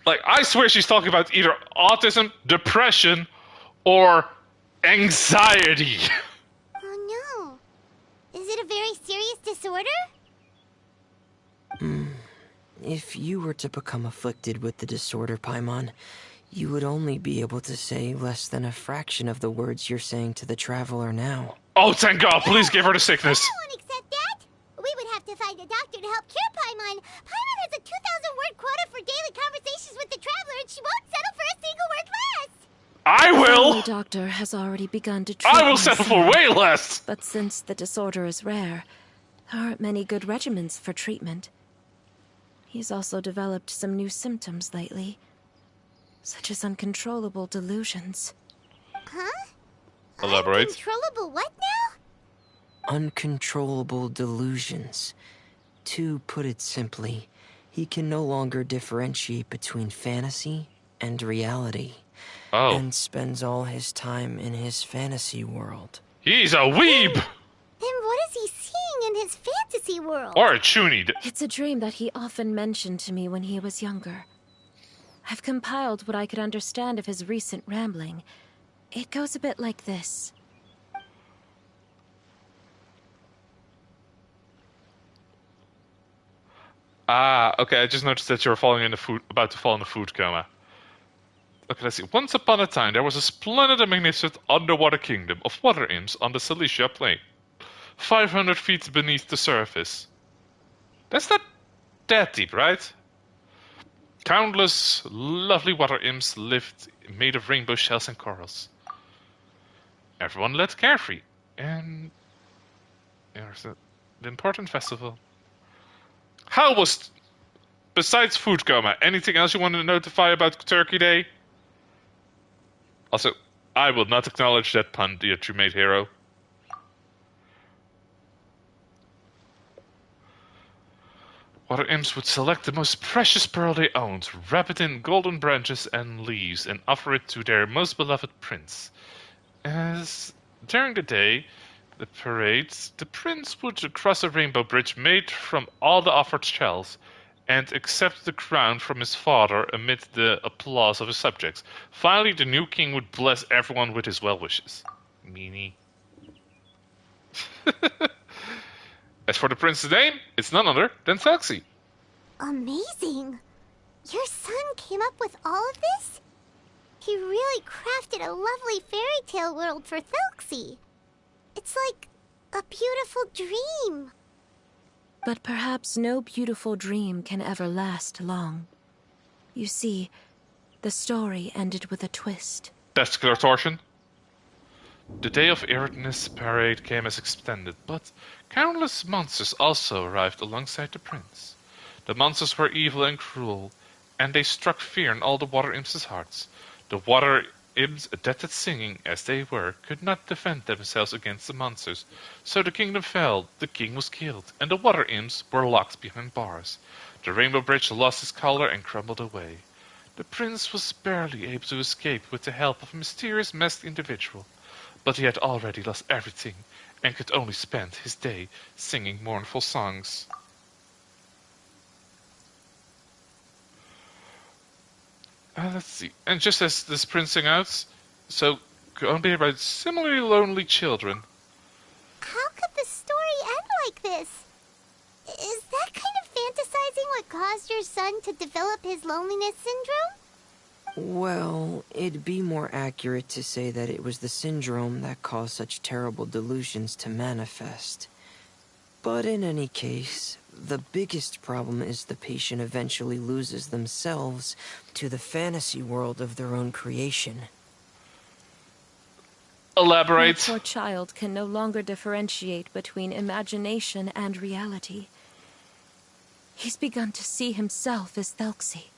Like, I swear she's talking about either autism, depression, or anxiety. Oh no. Is it a very serious disorder? If you were to become afflicted with the disorder, Paimon, you would only be able to say less than a fraction of the words you're saying to the traveler now. Oh, thank God, please give her the sickness. I won't accept that. We would have to find a doctor to help cure Paimon. Paimon has a 2,000-word quota for daily conversations with the traveler, and she won't settle for a single word less. I The will. doctor has already begun to treat I will my settle for son. way less. But since the disorder is rare, there aren't many good regimens for treatment. He's also developed some new symptoms lately, such as uncontrollable delusions. Huh? Elaborate. Uncontrollable what now? Uncontrollable delusions. To put it simply, he can no longer differentiate between fantasy and reality. Oh, And spends all his time in his fantasy world. he's a weeb. Then what is he seeing in his fantasy world? Or a chuny. It's a dream that he often mentioned to me when he was younger. I've compiled what I could understand of his recent rambling. It goes a bit like this. Ah, okay, I just noticed that you're falling in about to fall in a food coma. Okay, let's see. Once upon a time, there was a splendid and magnificent underwater kingdom of water imps on the Cilicia plain, 500 feet beneath the surface. That's not that deep, right? Countless lovely water imps lived made of rainbow shells and corals. Everyone led carefree, and there's the important festival. How was, besides food coma, anything else you want to notify about Turkey Day? Also, I will not acknowledge that pun that you made, Hero. Water imps would select the most precious pearl they owned, wrap it in golden branches and leaves, and offer it to their most beloved prince. As during the day, the parades, the prince would cross a rainbow bridge made from all the offered shells, and accept the crown from his father amid the applause of his subjects. Finally, the new king would bless everyone with his well wishes. Meanie. As for the prince's name, it's none other than Thelxie. Amazing. Your son came up with all of this? He really crafted a lovely fairy tale world for Thelxie. It's like a beautiful dream. But perhaps no beautiful dream can ever last long. You see, the story ended with a twist. Testicular torsion. The day of Eridanus parade came as extended, but countless monsters also arrived alongside the prince. The monsters were evil and cruel, and they struck fear in all the water imps' hearts. The water imps, adept at singing as they were, could not defend themselves against the monsters, so the kingdom fell, the king was killed, and the water imps were locked behind bars. The rainbow bridge lost its color and crumbled away. The prince was barely able to escape with the help of a mysterious masked individual, but he had already lost everything, and could only spend his day singing mournful songs. Let's see. And just as this prince sang out, so go on be about similarly lonely children. How could the story end like this? Is that kind of fantasizing what caused your son to develop his loneliness syndrome? Well, it'd be more accurate to say that it was the syndrome that caused such terrible delusions to manifest. But in any case, the biggest problem is the patient eventually loses themselves to the fantasy world of their own creation. My elaborate. poor child can no longer differentiate between imagination and reality. He's begun to see himself as Thelxie.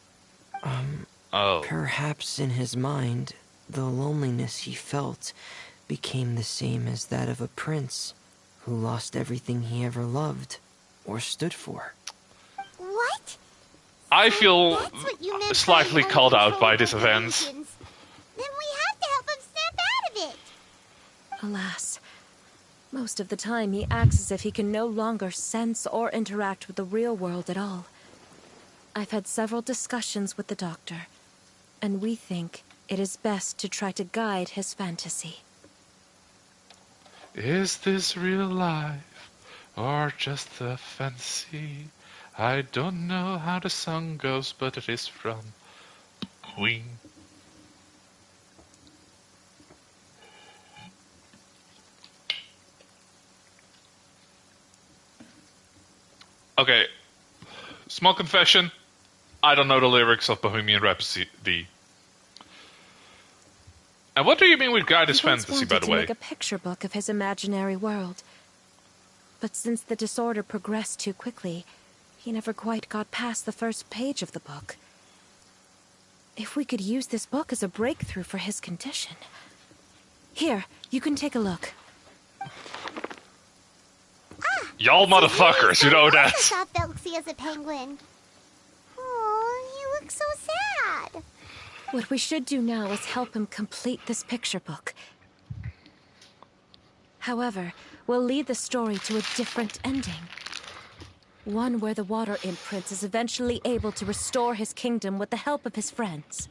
Oh. Perhaps in his mind, the loneliness he felt became the same as that of a prince who lost everything he ever loved or stood for. What? I So feel that's what you meant slightly by called out by this uncontrollable event. delusions. Then we have to help him snap out of it. Alas, most of the time he acts as if he can no longer sense or interact with the real world at all. I've had several discussions with the doctor, and we think it is best to try to guide his fantasy. Is this real life or just a fantasy? I don't know how the song goes, but it is from Queen. Okay, small confession. I don't know the lyrics of Bohemian Rhapsody. And what do you mean with guide his He once fantasy, by wanted the to way? make a picture book of his imaginary world. But since the disorder progressed too quickly, he never quite got past the first page of the book. If we could use this book as a breakthrough for his condition. Here, you can take a look. Y'all motherfuckers, you know I that. saw Thelxie as a penguin. Oh, he looks so sad. What we should do now is help him complete this picture book. However, we'll lead the story to a different ending. One where the Water Imp Prince is eventually able to restore his kingdom with the help of his friends.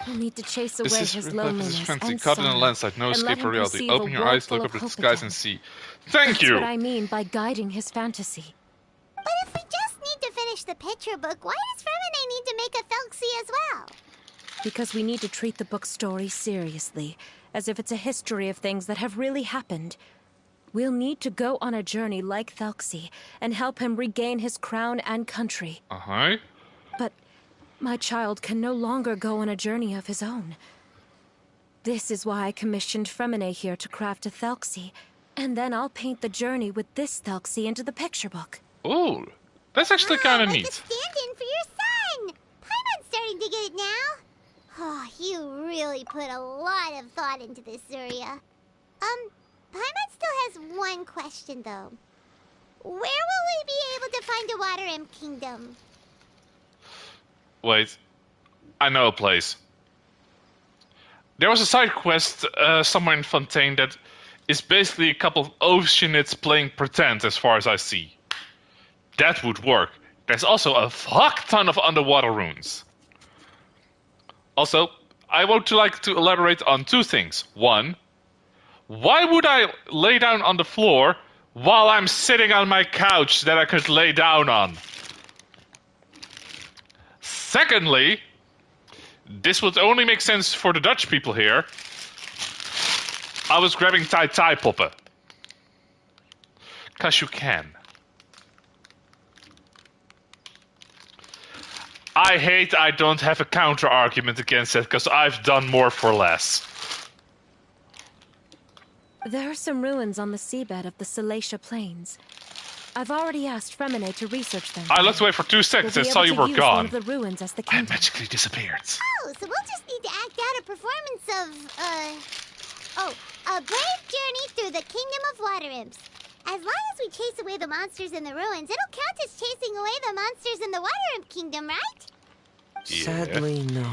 We'll need to chase away This is his real life, loneliness this is fantasy. and Caught in a sorrow, landslide, no and escape let from him reality. perceive Open a your world eyes, full look of up at the hope skies again. and see. Thank That's you! what I mean by guiding his fantasy. But if we just need to finish the picture book, why does Fremine need to make a Thelxie as well? Because we need to treat the book's story seriously, as if it's a history of things that have really happened. We'll need to go on a journey like Thelxie and help him regain his crown and country. Uh-huh. But my child can no longer go on a journey of his own. This is why I commissioned Fremine here to craft a Thelxie, and then I'll paint the journey with this Thelxie into the picture book. Ooh, that's actually kind of like neat. a stand-in for your son. Paimon's starting to get it now. Oh, you really put a lot of thought into this, Zuria. Paimon still has one question, though. Where will we be able to find a Water Imp Kingdom? Wait, I know a place. There was a side quest somewhere in Fontaine that is basically a couple of oceanids playing pretend, as far as I see. That would work. There's also a fuck ton of underwater runes. Also, I would like to elaborate on two things. One, why would I lay down on the floor while I'm sitting on my couch that I could lay down on? Secondly, this would only make sense for the Dutch people here. I was grabbing Tai Tai Poppen. 'Cause you can. I hate I don't have a counter argument against it, because I've done more for less. There are some ruins on the seabed of the Salacia Plains. I've already asked Fremine to research them. I looked away for 2 seconds and saw you were One gone. of the ruins as the I kingdom. magically disappeared. Oh, so we'll just need to act out a performance of, a brave journey through the Kingdom of Water Imps. As long as we chase away the monsters in the ruins, it'll count as chasing away the monsters in the Water Imp Kingdom, right? Yeah. Sadly, no.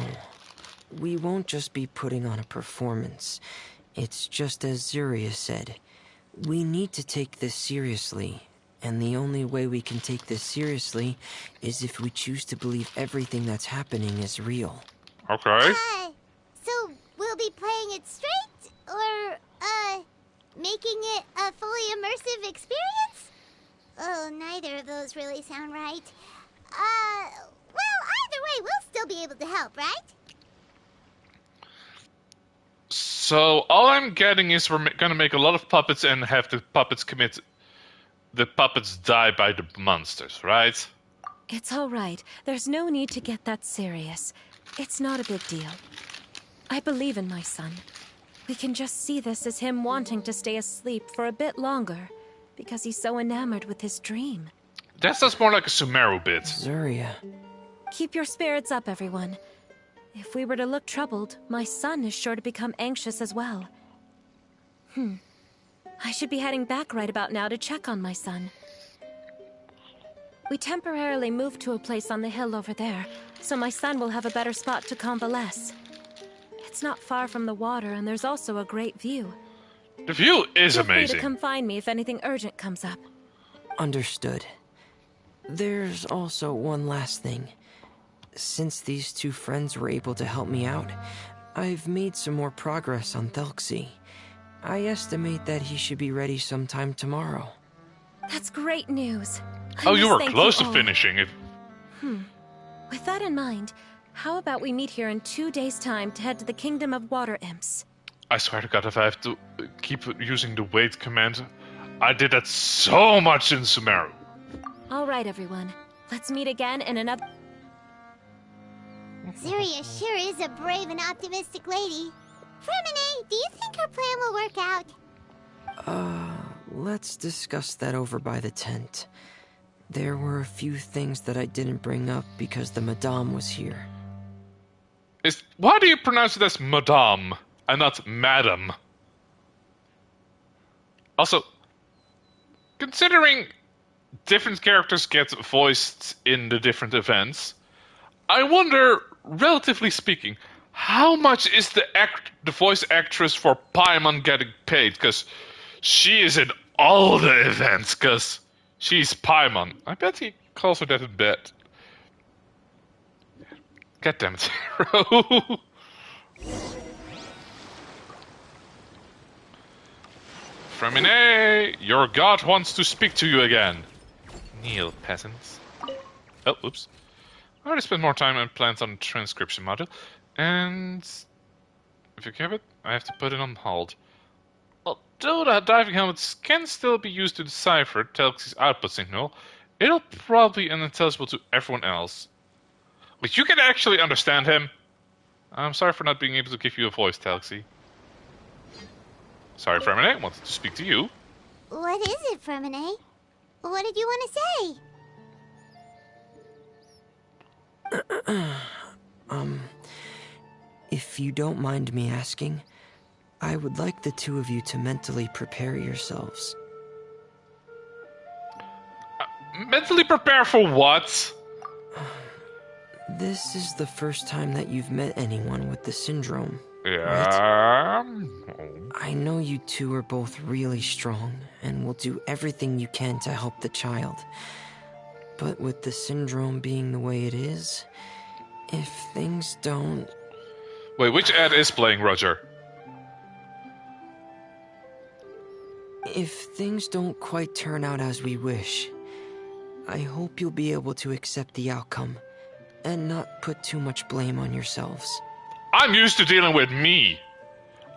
We won't just be putting on a performance. It's just as Zuria said. We need to take this seriously. And the only way we can take this seriously is if we choose to believe everything that's happening is real. Okay. So we'll be playing it straight, or, making it a fully immersive experience? Oh, neither of those really sound right. Well, either way, we'll still be able to help, right? So all I'm getting is we're gonna make a lot of puppets and have the puppets die by the monsters, right? It's all right. There's no need to get that serious. It's not a big deal. I believe in my son. We can just see this as him wanting to stay asleep for a bit longer, because he's so enamored with his dream. That sounds more like a Sumeru bit. Zuria. Keep your spirits up, everyone. If we were to look troubled, my son is sure to become anxious as well. I should be heading back right about now to check on my son. We temporarily moved to a place on the hill over there, so my son will have a better spot to convalesce. It's not far from the water, and there's also a great view. The view is Feel free amazing. to come find me if anything urgent comes up. Understood. There's also one last thing. Since these two friends were able to help me out, I've made some more progress on Thelxie. I estimate that he should be ready sometime tomorrow. That's great news. Oh, you were Thank close you to all. finishing it. With that in mind, how about we meet here in 2 days' time to head to the Kingdom of Water Imps? I swear to God, if I have to keep using the wait command, I did that so much in Sumeru. All right, everyone. Let's meet again in another... Zuria sure is a brave and optimistic lady. Fremine, do you think her plan will work out? Let's discuss that over by the tent. There were a few things that I didn't bring up because the Madame was here. Why do you pronounce it as Madame and not Madam? Also, considering different characters get voiced in the different events, I wonder, relatively speaking, how much is the voice actress for Paimon getting paid? Because she is in all the events, because she's Paimon. I bet he calls her that in bed. God damn it, Hero. Fremine, your god wants to speak to you again. Kneel, peasants. Oh, oops. I already spent more time and plans on the transcription module, and if you give it, I have to put it on hold. Although the diving helmets can still be used to decipher Telxie's output signal, it'll probably be unintelligible to everyone else. But you can actually understand him. I'm sorry for not being able to give you a voice, Telxie. Sorry, Fremine, wanted to speak to you. What is it, Fremine? What did you want to say? If you don't mind me asking, I would like the two of you to mentally prepare yourselves. Mentally prepare for what? This is the first time that you've met anyone with the syndrome. Yeah. I know you two are both really strong and will do everything you can to help the child. But with the syndrome being the way it is, if things don't... Wait, which ad is playing, Roger? If things don't quite turn out as we wish, I hope you'll be able to accept the outcome and not put too much blame on yourselves. I'm used to dealing with me.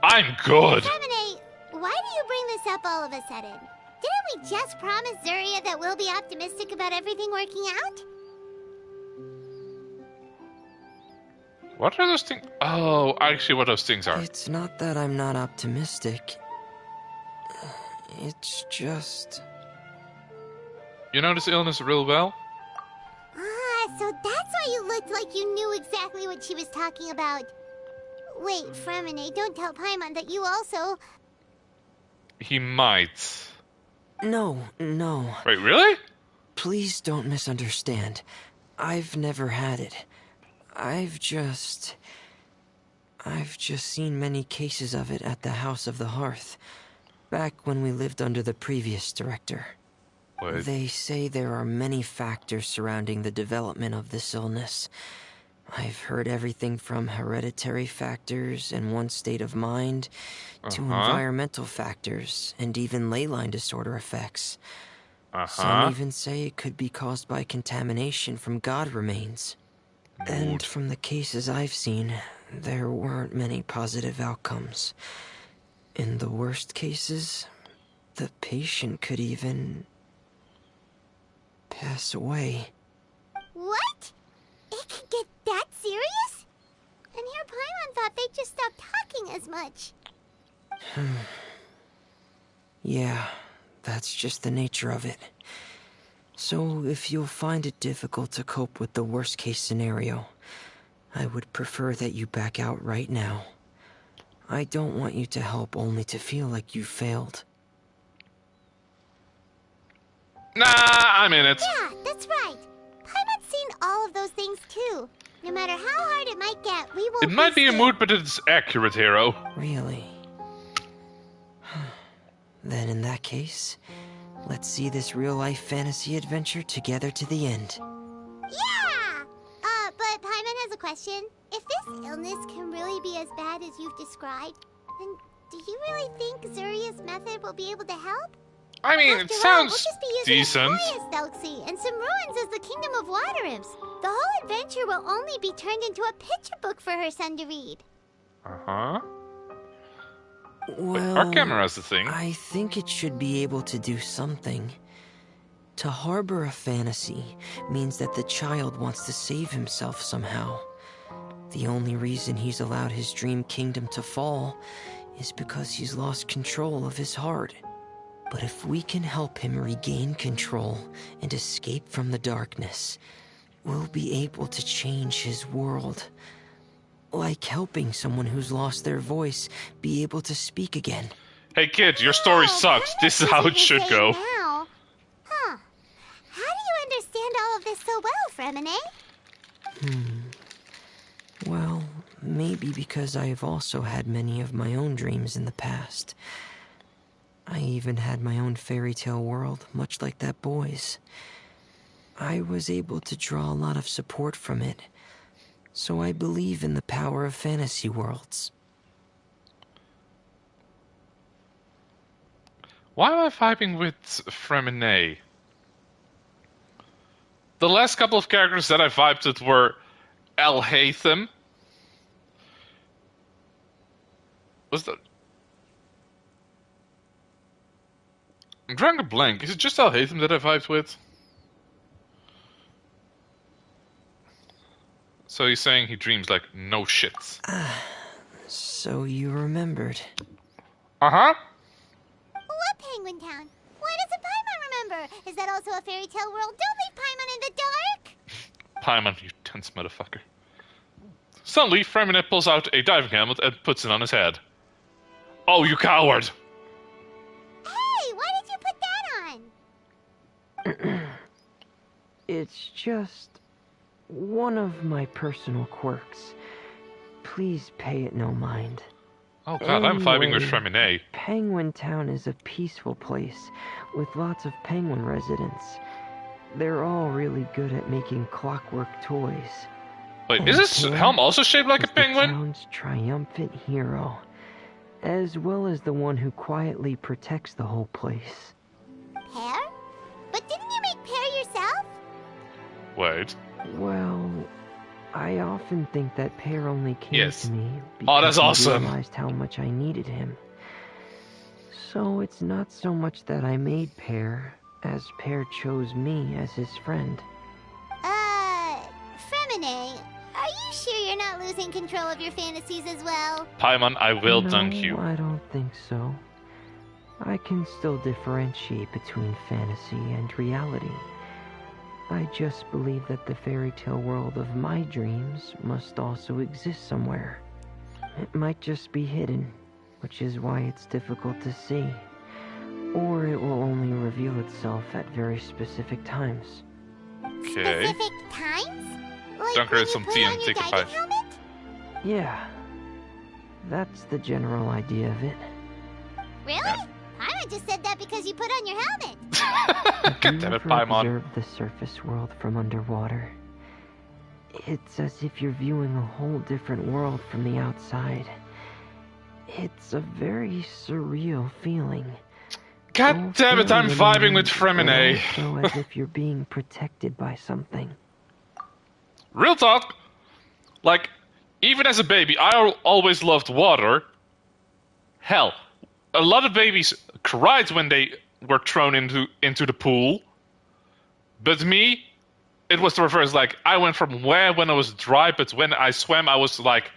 I'm good. Fremine, why do you bring this up all of a sudden? Didn't we just promise Zuria that we'll be optimistic about everything working out? What are those things? Oh, actually what those things are. It's not that I'm not optimistic. It's just... You know this illness real well? Ah, so that's why you looked like you knew exactly what she was talking about. Wait, Fremine, don't tell Paimon that you also... He might. No. Wait, really? Please don't misunderstand. I've never had it. I've just seen many cases of it at the House of the Hearth, back when we lived under the previous director. Wait. They say there are many factors surrounding the development of this illness. I've heard everything from hereditary factors and one's state of mind, to environmental factors, and even ley line disorder effects. Some even say it could be caused by contamination from god remains. And from the cases I've seen, there weren't many positive outcomes. In the worst cases, the patient could even pass away. What? It could get that serious? And here Paimon thought they'd just stop talking as much. Yeah, that's just the nature of it. So, if you'll find it difficult to cope with the worst-case scenario, I would prefer that you back out right now. I don't want you to help only to feel like you failed. Nah, I'm in it. Yeah, that's right. Paimon's seen all of those things too. No matter how hard it might get, we won't It might be a scared. mood, but it's accurate, hero. Really? Then in that case, let's see this real-life fantasy adventure together to the end. Yeah! But Paimon has a question. If this illness can really be as bad as you've described, then do you really think Zuria's method will be able to help? I mean, it After all, sounds we'll just be using decent. a Galaxy and some ruins as the Kingdom of Water Imps. The whole adventure will only be turned into a picture book for her son to read. Uh-huh. Well, Our camera's the thing. I think it should be able to do something. To harbor a fantasy means that the child wants to save himself somehow. The only reason he's allowed his dream kingdom to fall is because he's lost control of his heart. But if we can help him regain control and escape from the darkness, we'll be able to change his world. Like helping someone who's lost their voice be able to speak again. Hey kid, your story sucks. This is how it should go. Now. Huh. How do you understand all of this so well, Fremine? Well, maybe because I've also had many of my own dreams in the past. I even had my own fairy tale world, much like that boy's. I was able to draw a lot of support from it, so I believe in the power of fantasy worlds. Why am I vibing with Fremine? The last couple of characters that I vibed with were Al Haytham. Was that... I'm drawing a blank. Is it just Al Haytham that I vibed with? So he's saying he dreams like no shit. So you remembered. Uh-huh. What Penguin Town? Why doesn't Paimon remember? Is that also a fairy tale world? Don't leave Paimon in the dark! Paimon, you tense motherfucker. Suddenly, Fremine pulls out a diving helmet and puts it on his head. Oh, you coward! Hey, why did you put that on? It's just one of my personal quirks. Please pay it no mind. Oh god, I'm vibing with Fremine. Penguin Town is a peaceful place with lots of penguin residents. They're all really good at making clockwork toys. Wait, is this helm also shaped like a penguin? The town's triumphant hero, as well as the one who quietly protects the whole place. Pear? But didn't you make Pear yourself? Wait. Well, I often think that Pear only came Yes. to me Oh, that's because he awesome. realized how much I needed him. So it's not so much that I made Pear, as Pear chose me as his friend. Fremine, are you sure you're not losing control of your fantasies as well? Paimon, I will No, dunk you. I don't think so. I can still differentiate between fantasy and reality. I just believe that the fairy tale world of my dreams must also exist somewhere. It might just be hidden, which is why it's difficult to see. Or it will only reveal itself at very specific times. Okay. Specific times? Like Dunker when is you some put tea on and your take a diving bite. helmet? Yeah, that's the general idea of it. Really? Paimon just said that because you put on your helmet. God damn it, Ever Paimon. observe the surface world from underwater? It's as if you're viewing a whole different world from the outside. It's a very surreal feeling. God damn it, I'm vibing with Fremine. So as if you're being protected by something. Real talk. Like, even as a baby, I always loved water. Hell, a lot of babies cried when they were thrown into the pool. But me, it was the reverse. Like, I went from where when I was dry, but when I swam, I was like,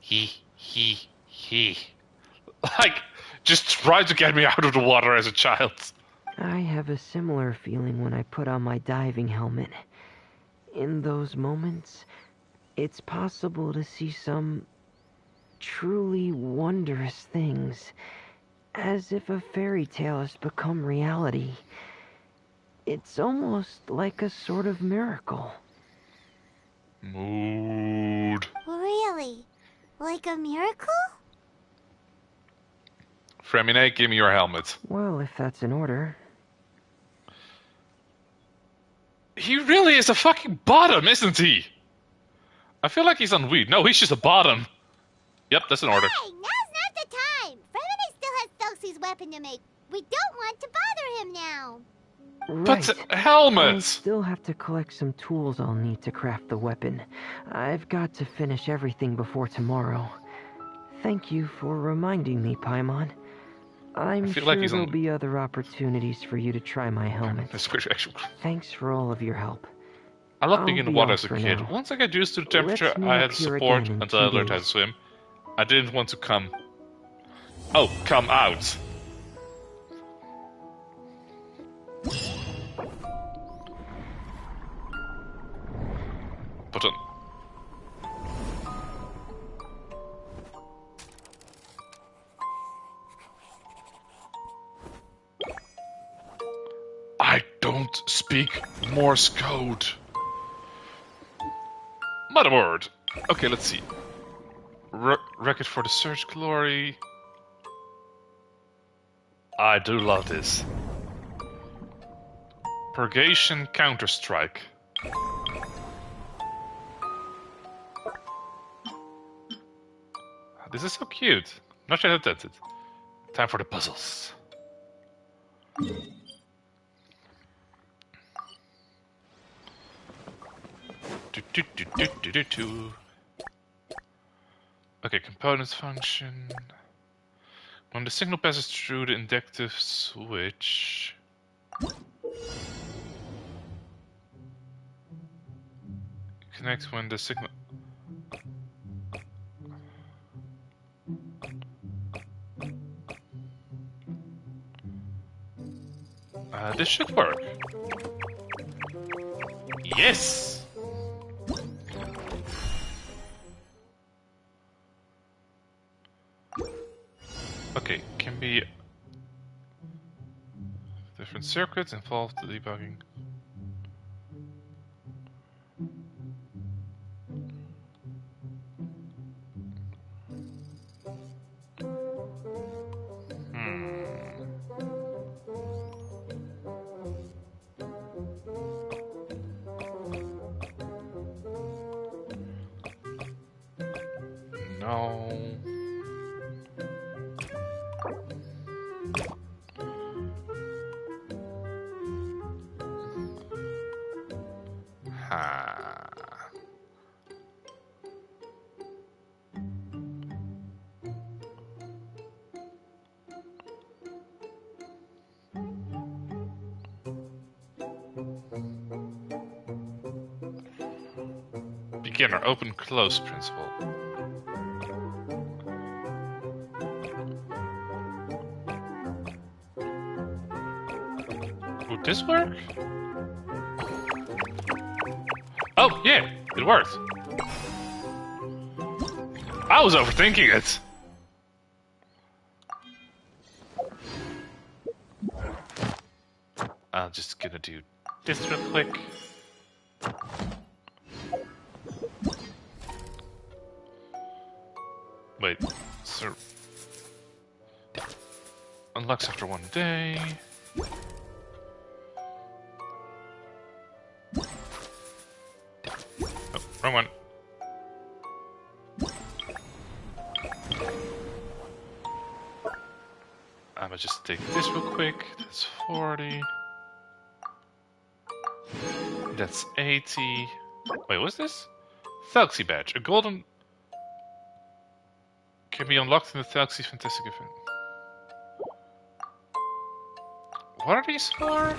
he. Like, Just try to get me out of the water as a child. I have a similar feeling when I put on my diving helmet. In those moments, it's possible to see some truly wondrous things, as if a fairy tale has become reality. It's almost like a sort of miracle. Mood. Really? Like a miracle? Fremine, give me your helmet. Well, if that's in order. He really is a fucking bottom, isn't he? I feel like he's on weed. No, he's just a bottom. Yep, that's in order. Hey, now's not the time! Fremine still has Thelxie's weapon to make. We don't want to bother him now. Right. But I helmet! still have to collect some tools I'll need to craft the weapon. I've got to finish everything before tomorrow. Thank you for reminding me, Paimon. I'm feel sure like he's there'll on- be other opportunities for you to try my helmet. That's weird, actually. Thanks for all of your help. I love I'll being in the be water off as a for kid. now. Once I got used to the temperature, Let's meet I up had here support again in until I 2 learned how to days. swim. I didn't want to come. Oh, come out. Button. I don't speak Morse code. Motherboard. Okay, let's see. Record for the Search Glory. I do love this. Purgation Counter-Strike. This is so cute. Not yet attempted. Time for the puzzles. Do. Okay, components function. When the signal passes through the inductive switch. Connect when the signal. This should work. Yes! Okay, can be different circuits involved debugging. No. Ha. Beginner open close principle. Would this work? Oh, yeah, it worked. I was overthinking it. I'm just gonna do this real quick. Wait, sir. Unlocks after 1 day. Oh, wrong one. I'm gonna just take this real quick. That's 40. That's 80. Wait, what's this? Thelxie badge. A golden can be unlocked in the Thelxie Fantastic event. What are these for?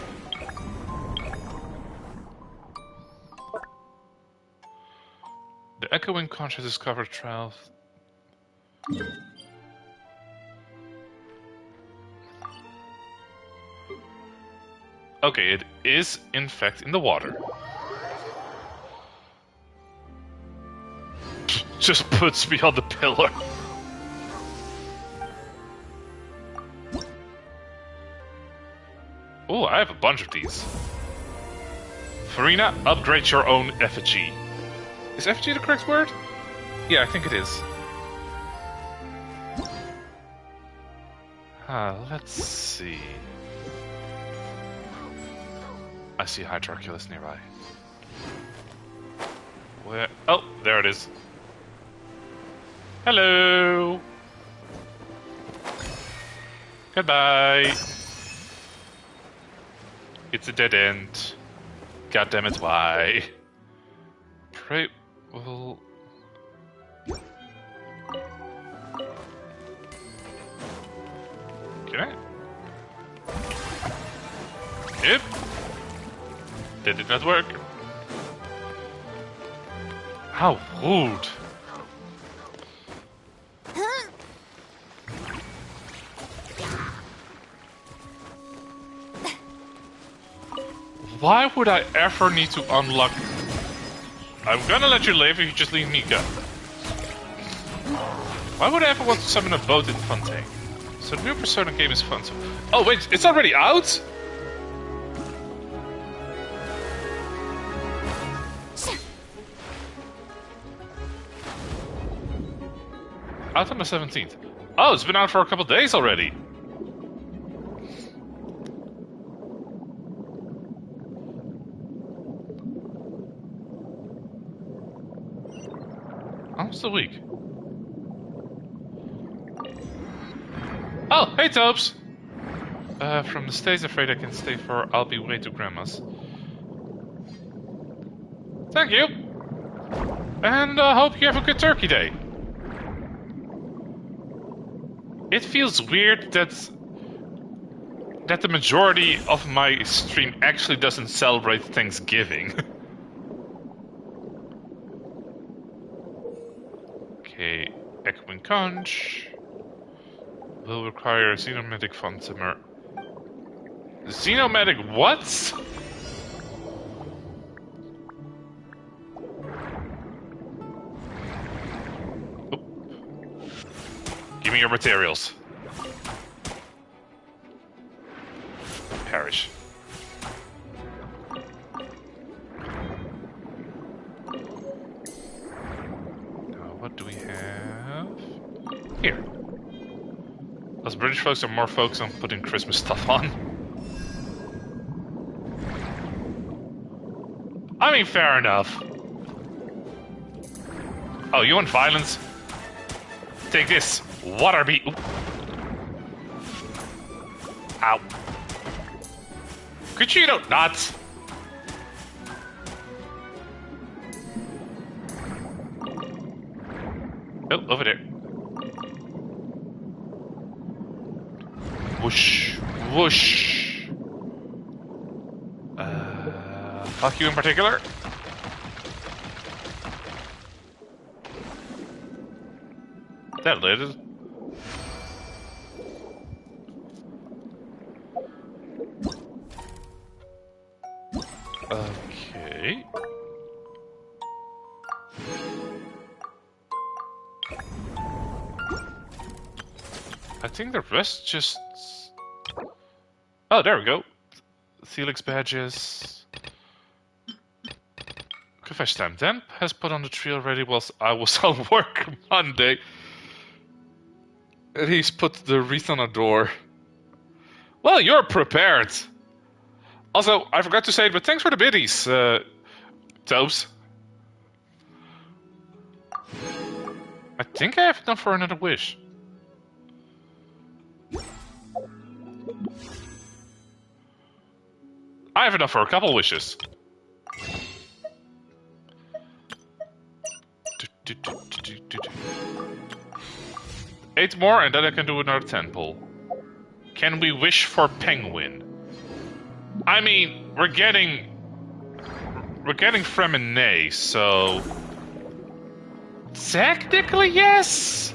The echoing conch has discovered trials. Okay, it is in fact in the water. Just puts me on the pillar. Oh, I have a bunch of these. Farina, upgrade your own effigy. Is effigy the correct word? Yeah, I think it is. Let's see. I see Hydroculus nearby. Where? Oh, there it is. Hello. Goodbye. It's a dead end. God damn it, why? Pray. Well. Can I? Yep. That did not work. How rude. Why would I ever need to unlock... I'm gonna let you live if you just leave me go. Why would I ever want to summon a boat in Fontaine? So the new Persona game is fun. Oh wait, it's already out? Out on the 17th. Oh, it's been out for a couple days already. Almost a week. Oh, hey Topes! From the States, afraid I can stay for I'll be way to Grandma's. Thank you! And hope you have a good Turkey Day. It feels weird that the majority of my stream actually doesn't celebrate Thanksgiving. Okay, Echoing Conch will require a Xenomedic Phantomer. Xenomedic what? Oop. Give me your materials. Perish. What do we have? Here. Us British folks are more focused on putting Christmas stuff on. I mean, fair enough. Oh, you want violence? Take this, water beat. Ow. Could you not? Oh, over there. Whoosh. Whoosh. Fuck you in particular. That lit it. Okay. I think the rest just... Oh, there we go. Helix badges. Confession time. Demp has put on the tree already whilst I was on work Monday. And he's put the wreath on a door. Well, you're prepared. Also, I forgot to say it, but thanks for the biddies, Topes. I think I have enough for another wish. I have enough for a couple wishes. 8 more and then I can do another 10 pull. Can we wish for Penguin? I mean, we're getting Fremine, so technically yes.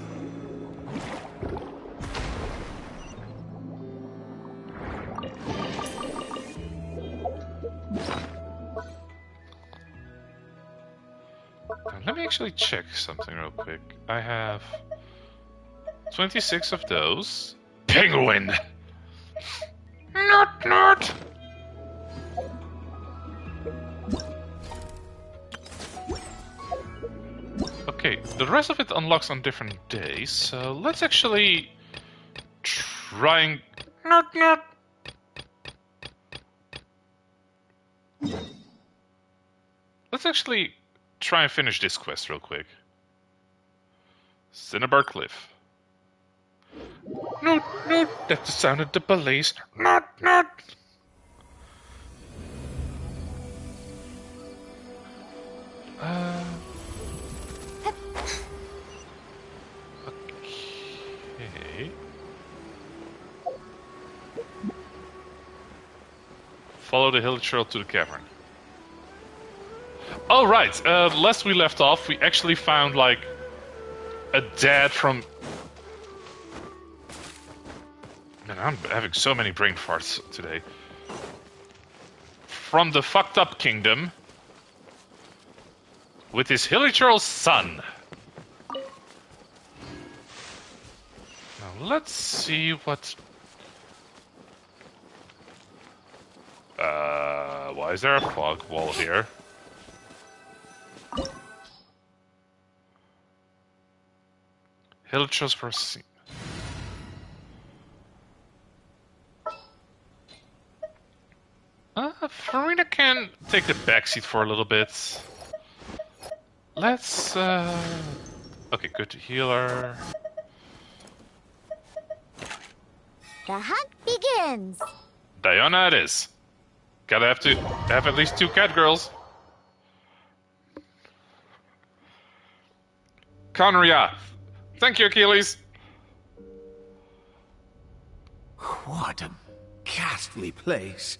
Let me actually check something real quick. I have 26 of those. Penguin! Not! Okay, the rest of it unlocks on different days, so let's actually try and... Not! Let's actually try and finish this quest real quick. Cinnabar Cliff. No, that's the sound of the police. Not. Okay. Follow the hill trail to the cavern. Oh, right. Last we left off, we actually found, like, a dad from... Man, I'm having so many brain farts today. From the fucked up kingdom. With his Hilichurl's son. Now, let's see what... why is there a fog wall here? Hilichurl's first scene. Farina can take the backseat for a little bit. Let's, okay, good healer. The hunt begins. Diana it is. Gotta have at least 2 cat girls. Conria. Thank you, Achilles. What a ghastly place.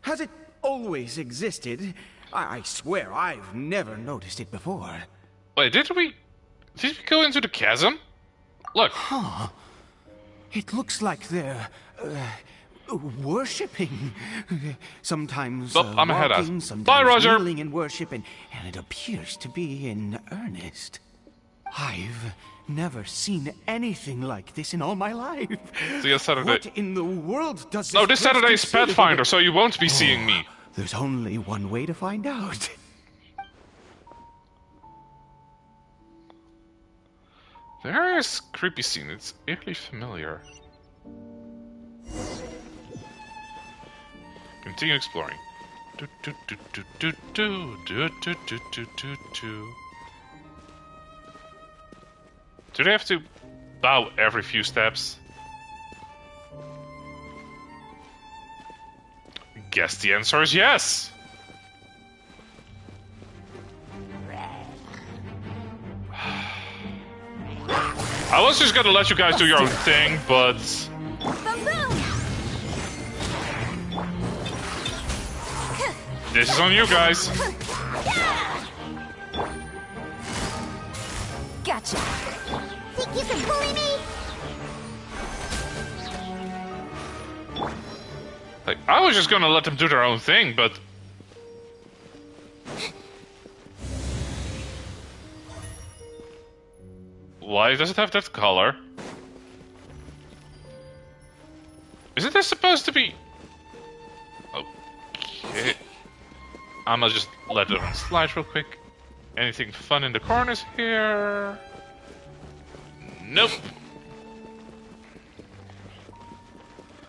Has it always existed? I swear I've never noticed it before. Wait, did we go into the chasm? Look. Huh. It looks like they're worshipping. Sometimes I'm ahead walking, of. sometimes Bye, Roger. kneeling in worship, and it appears to be in earnest. I've never seen anything like this in all my life. See you Saturday. What in the world does this No, this place Saturday is consider? Pathfinder, so you won't be seeing me. There's only one way to find out. The area is creepy scene. It's eerily familiar. Continue exploring. Do they have to bow every few steps? Guess the answer is yes. I was just gonna let you guys do your own thing, but... This is on you guys. Gotcha. Think you can bully me? Like, I was just gonna let them do their own thing, but... Why does it have that color? Isn't this supposed to be... Okay. I'ma just let it on slide real quick. Anything fun in the corners here? Nope.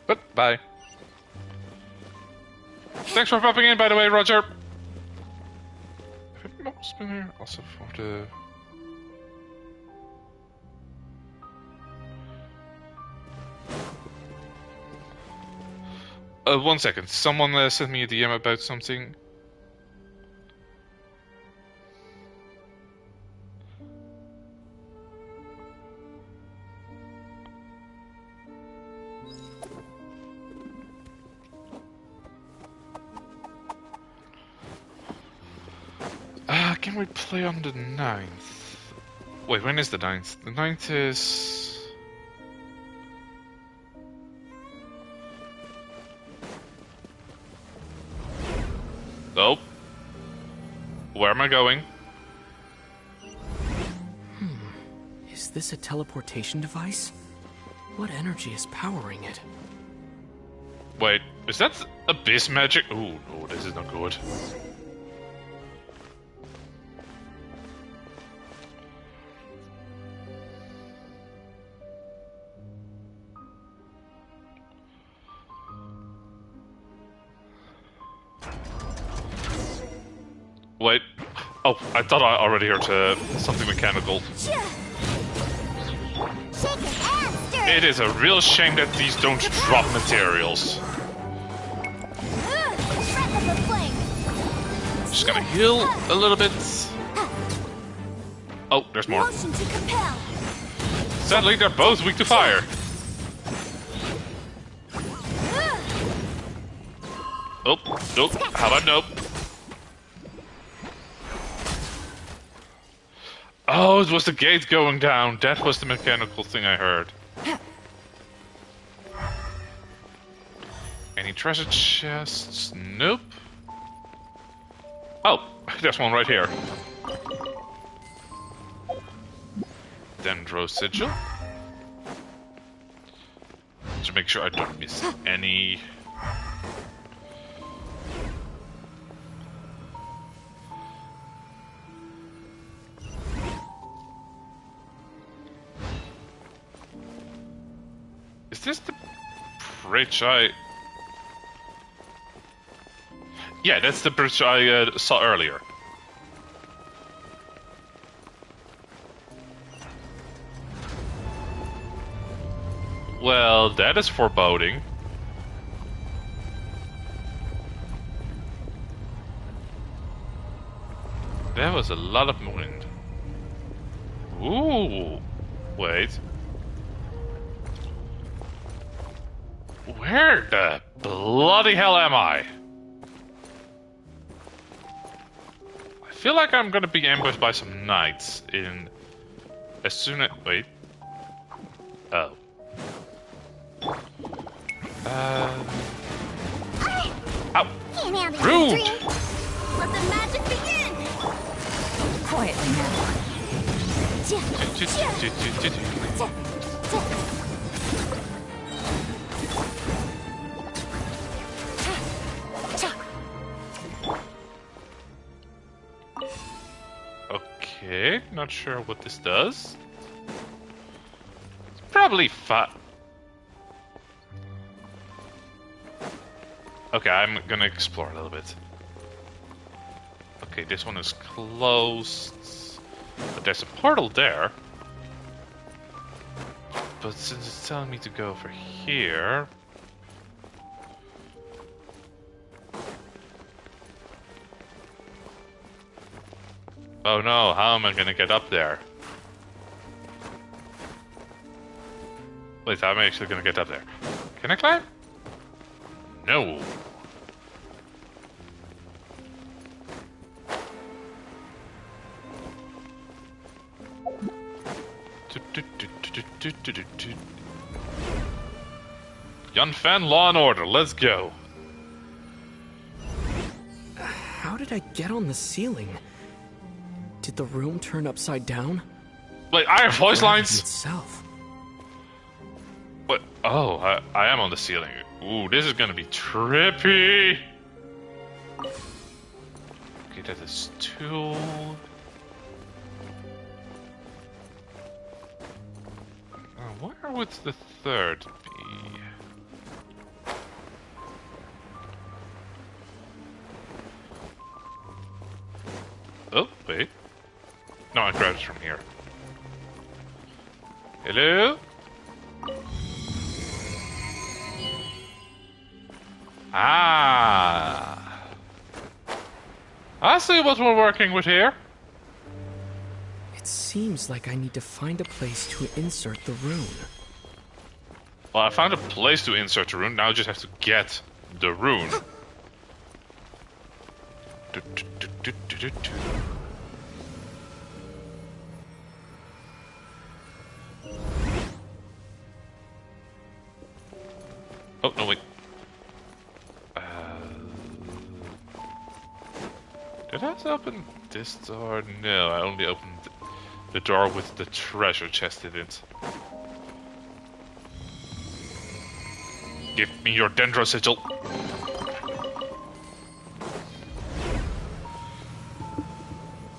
But, bye. Thanks for popping in, by the way, Roger. Have I almost been here? Also for the... One second. Someone sent me a DM about something. Can we play on the 9th? Wait, when is the 9th? The 9th is... Oh. Where am I going? this a teleportation device? What energy is powering it? Wait, is that abyss magic? Oh no, this is not good. Wait. Oh, I thought I already heard something mechanical. It is a real shame that these don't drop materials. Just gonna heal a little bit. Oh, there's more. Sadly, they're both weak to fire. Oh, nope. How about nope? Oh, it was the gate going down. That was the mechanical thing I heard. Any treasure chests? Nope. Oh, there's one right here. Dendro sigil. To make sure I don't miss any. Is this the bridge I... Yeah, that's the bridge I saw earlier. Well, that is foreboding. There was a lot of wind. Ooh, wait. Where the bloody hell am I? I feel like I'm gonna be ambushed by some knights in... As soon as... Wait. Oh. Ow! Rude! Let the magic begin! Quietly now. Okay, not sure what this does. It's probably fun. Okay, I'm gonna explore a little bit. Okay, this one is closed. But there's a portal there. But since it's telling me to go over here... Oh no, how am I gonna get up there? Wait, how am I actually gonna get up there? Can I climb? No. Yunfan, Law and Order, let's go. How did I get on the ceiling? Did the room turn upside down? Wait, I have voice lines? Itself. What? Oh, I am on the ceiling. Ooh, this is gonna be trippy. Okay, that is 2. Where would the third be? Oh, wait. No, I grabbed it from here. Hello? Ah. I see what we're working with here. It seems like I need to find a place to insert the rune. Well, I found a place to insert the rune. Now I just have to get the rune. Oh, no, wait. Did I open this door? No, I only opened The door with the treasure chest in it. Give me your Dendro Sigil.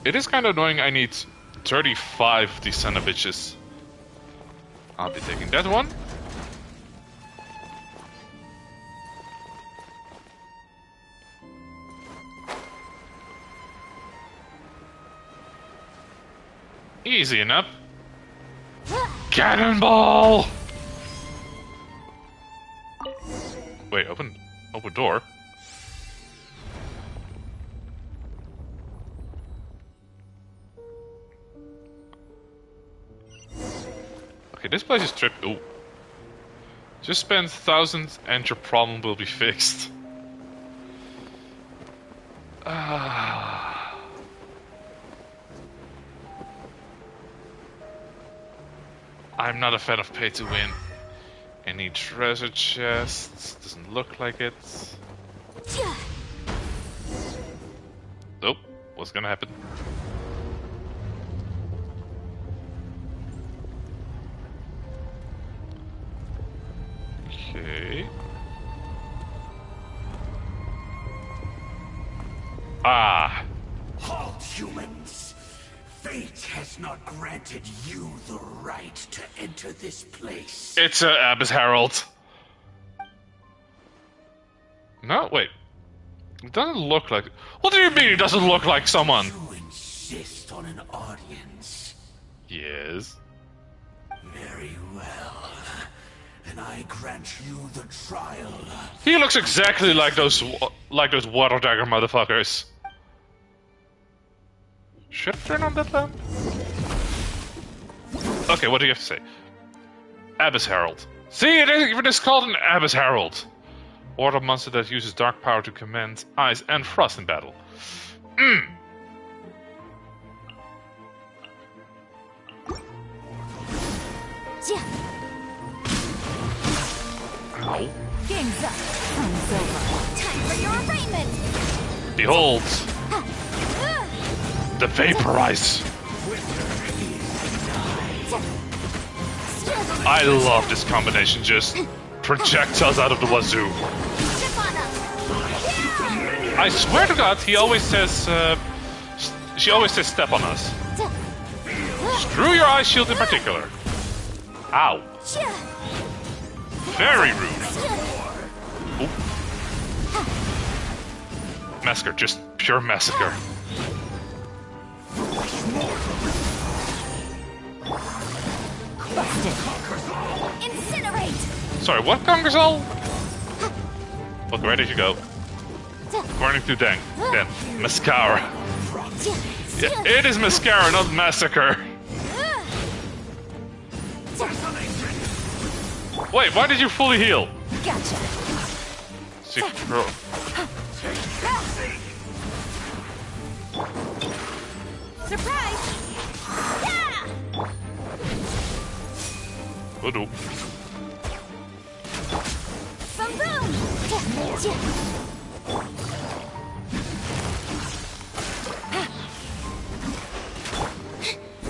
It is kind of annoying I need 35 of these son of bitches. I'll be taking that one. Easy enough. Cannonball! Wait, open door. Okay, this place is tripped. Ooh. Just spend 1,000 and your problem will be fixed. I'm not a fan of pay to win. Any treasure chests? Doesn't look like it. Nope. What's gonna happen? Okay. Ah. Halt, humans! Fate has not granted you the right to enter this place. It's Abbas Harold. No, wait. It doesn't look like... What do you mean it doesn't look like someone? You insist on an audience. Yes. Very well. Then I grant you the trial. He looks exactly like those water dagger motherfuckers. Should I turn on that lamp? Okay, what do you have to say? Abbas Herald. See, it even is called an Abbas Herald. Water monster that uses dark power to command ice and frost in battle. Ow. Game's up. Time's over. Time for your arraignment! Behold! The Vaporize! I love this combination, just projectiles out of the wazoo. I swear to God, he always says, she always says step on us. Screw your ice shield in particular. Ow. Very rude. Oop. Massacre, just pure massacre. Incinerate! Sorry, what, Congersol? Look, where did you go? According to Dan, mascara. Yeah, it is mascara, not massacre. Wait, why did you fully heal? Gotcha. Surprise! Yeah! Oh, Some boom!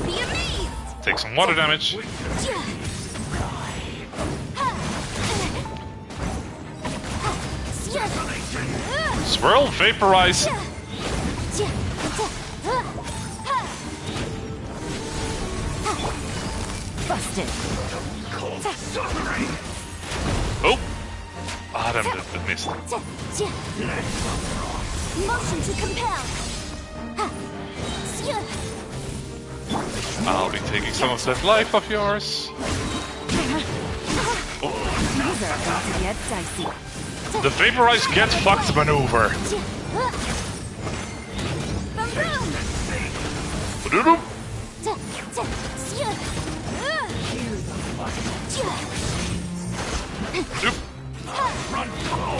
Be amazed! take some water damage. Swirl, vaporize. Busted. Oh! Ah, damn, that missed. Motion to compel. I'll be taking some of that life of yours. These are about to get dicey. The vaporize get fucked maneuver.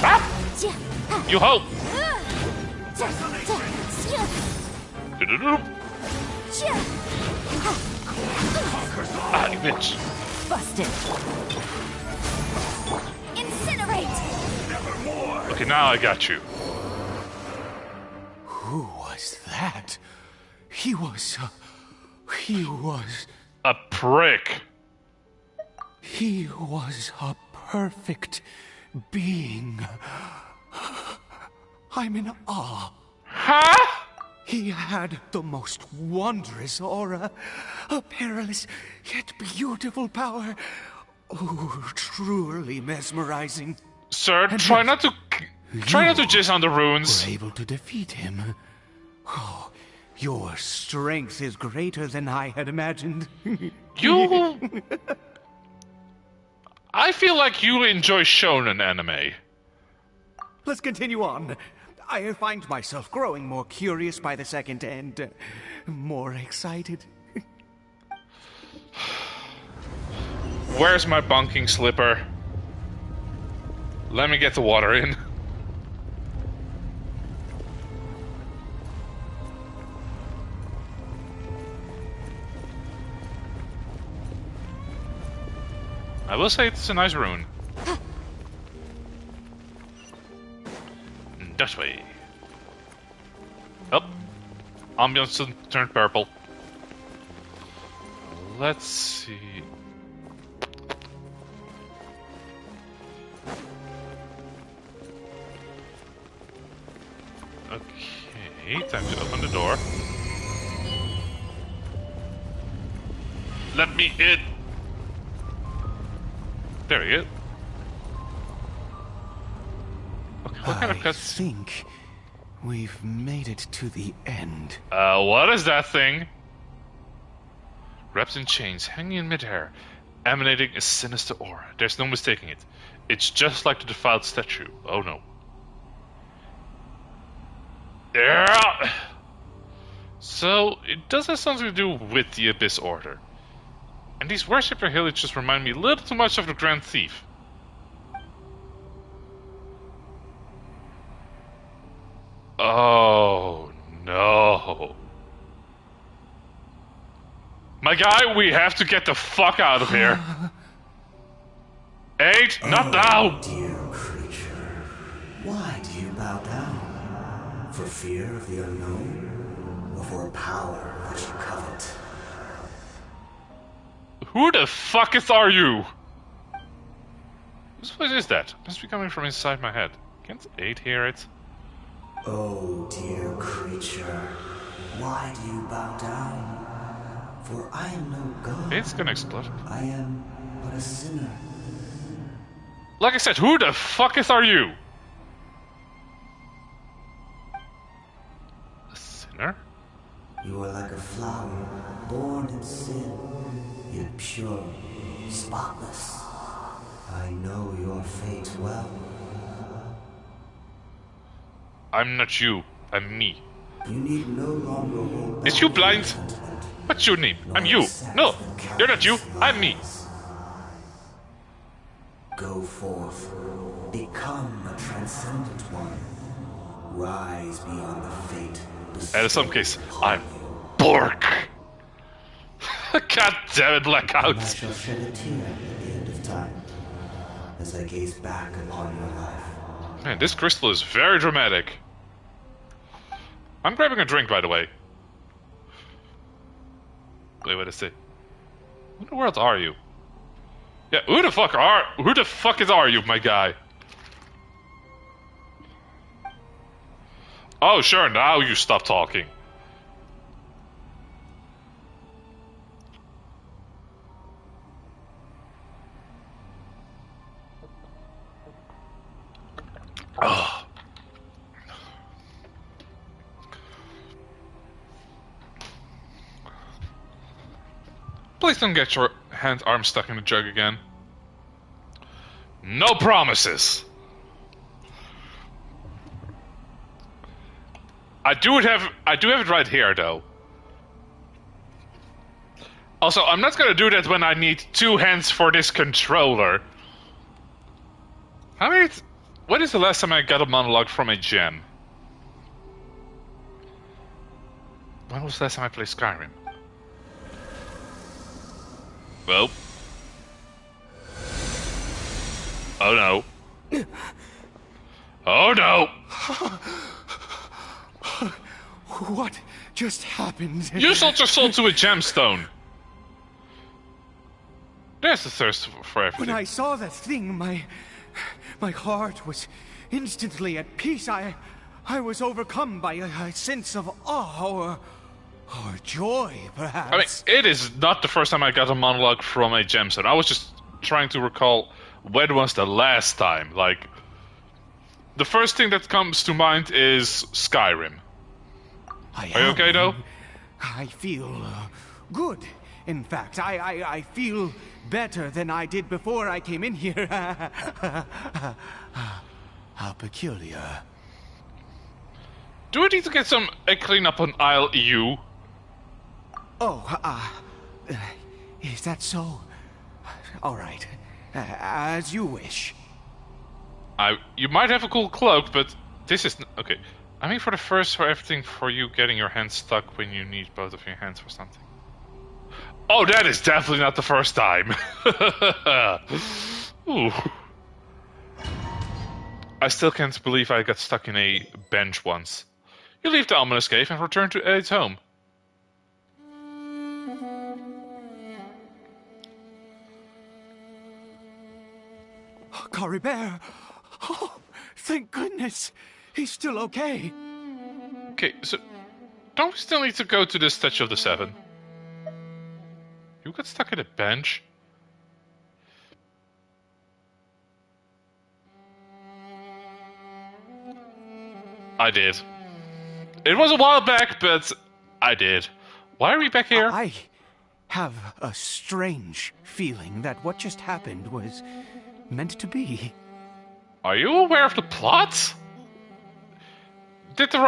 Ah! You hope. Ah, you bitch. Busted. Incinerate. Okay, now I got you. Who was that? He was He was... a prick. He was a perfect being. I'm in awe. Huh? He had the most wondrous aura, a perilous yet beautiful power. Oh, truly mesmerizing. Sir, And try yet, not to jizz on the runes. Were able to defeat him. Oh, your strength is greater than I had imagined. You... I feel like you enjoy shonen anime. Let's continue on. I find myself growing more curious by the second and more excited. Where's my bunking slipper? Let me get the water in. I will say it's a nice rune. That way. Oh. Ambiance turned purple. Let's see. Okay, time to open the door. Let me in! There we go. Okay, what kind of I cuts? think we've made it to the end. What is that thing? Wrapped in chains, hanging in midair, emanating a sinister aura. There's no mistaking it. It's just like the defiled statue. Oh no. Yeah. So, it does have something to do with the Abyss Order. And these worshipper villages remind me a little too much of the Grand Thief. Oh no. My guy, we have to get the fuck out of here. 8, not now! Dear creature, why do you bow down? For fear of the unknown? Or for power that you covet? Who the fucketh are you? Whose voice is that? Must be coming from inside my head. Can't 8 hear it? Oh, dear creature, why do you bow down? For I am no god. It's gonna explode. I am but a sinner. Like I said, who the fucketh are you? A sinner? You are like a flower, born in sin, yet pure, spotless. I know your fate well. I'm not you. I'm me. You need no longer hold back Is you blind? sentiment, What's your name? nor I'm you. accept No, the you're not you. countless I'm me. lies. Go forth, become a transcendent one. Rise beyond the fate. And in some bestowed case, upon I'm you. Bork. God damn it, Blackout. And I shall shed a tear at the end of time, as I gaze back upon your life. Man, this crystal is very dramatic. I'm grabbing a drink, by the way. Wait, what is it? Who in the world are you? Yeah, who the fuck are you, my guy? Oh, sure, now you stop talking. Oh. Please don't get your arm stuck in the jug again. No promises. I do have it right here, though. Also, I'm not gonna do that when I need 2 hands for this controller. When is the last time I got a monologue from a gem? When was the last time I played Skyrim? Well. Oh no. Oh no! What just happened? You sold your soul to a gemstone. There's the thirst for everything. When I saw that thing, my heart was instantly at peace. I was overcome by a sense of awe or joy, perhaps. I mean, it is not the first time I got a monologue from a gemstone. I was just trying to recall when was the last time. Like, the first thing that comes to mind is Skyrim. Are you okay, though? I feel good. In fact, I feel better than I did before I came in here. How peculiar. Do we need to get a cleanup on Isle EU? Oh, is that so? All right, as you wish. You might have a cool cloak, but this is... Okay, I mean for the first for everything for you getting your hands stuck when you need both of your hands for something. Oh, that is definitely not the first time. Ooh. I still can't believe I got stuck in a bench once. You leave the ominous cave and return to Eddie's home. Caribert! Oh, thank goodness! He's still okay. Okay, so don't we still need to go to the Statue of the Seven? You got stuck in a bench? I did. It was a while back, but I did. Why are we back here? I have a strange feeling that what just happened was meant to be. Are you aware of the plot? Did the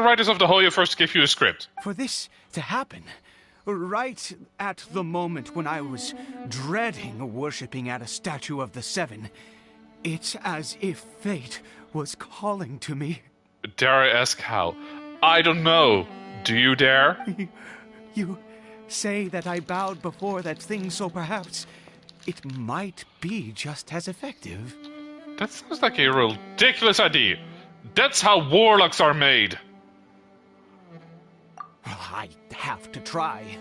writers of the Hoyoverse give you a script? For this to happen, right at the moment when I was dreading worshipping at a statue of the Seven, it's as if fate was calling to me. Dare I ask how? I don't know. Do you dare? You say that I bowed before that thing, so perhaps it might be just as effective. That sounds like a ridiculous idea. That's how warlocks are made. Well, I have to try.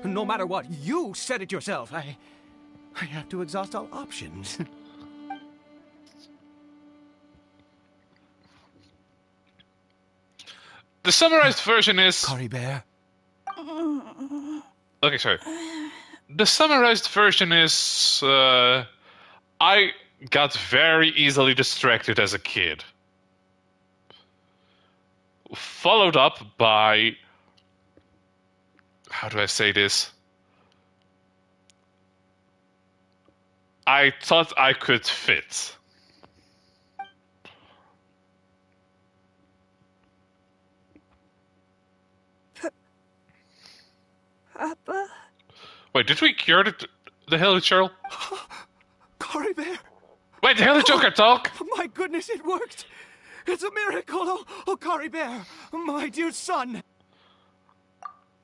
No matter what, you said it yourself. I have to exhaust all options. The summarized version is... Caribert? Okay, sorry. The summarized version is... I got very easily distracted as a kid. Followed up by... How do I say this? I thought I could fit. Papa? Wait, did we cure the Hilichurl? Caribert! Wait, the Hilichurl can talk? My goodness, it worked! It's a miracle! Oh, Caribert! My dear son!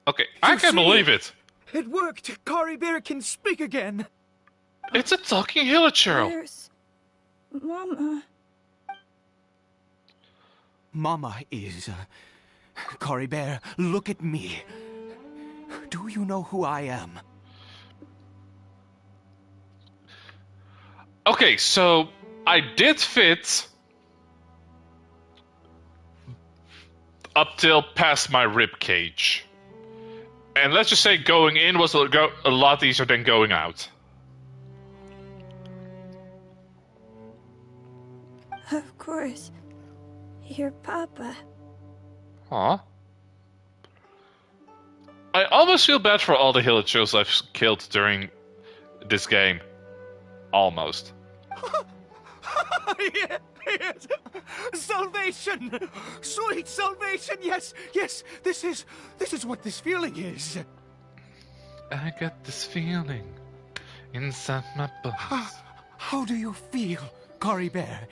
Okay, I can't believe it! It worked! Caribert can speak again! It's a talking Hilichurl! Where's Mama? Mama is... Caribert, look at me. Do you know who I am? Okay, so I did fit up till past my rib cage. And let's just say going in was a lot easier than going out. Of course. Your Papa. Huh? I almost feel bad for all the Hilichurls I've killed during this game. Almost. Yes. Salvation! Sweet salvation! Yes, this is what this feeling is. I get this feeling inside my bones. How do you feel, Caribert?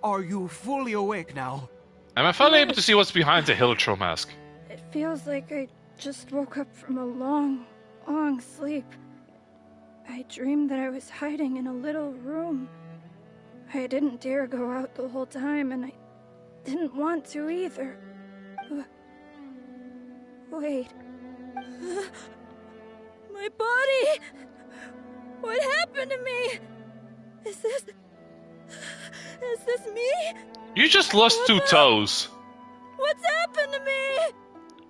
Are you fully awake now? Am I finally able to see what's behind the Hilichurl mask? It feels like I just woke up from a long, long sleep. I dreamed that I was hiding in a little room. I didn't dare go out the whole time, and I didn't want to either. Wait. My body! What happened to me? Is this me? You just lost 2 toes. What's happened to me?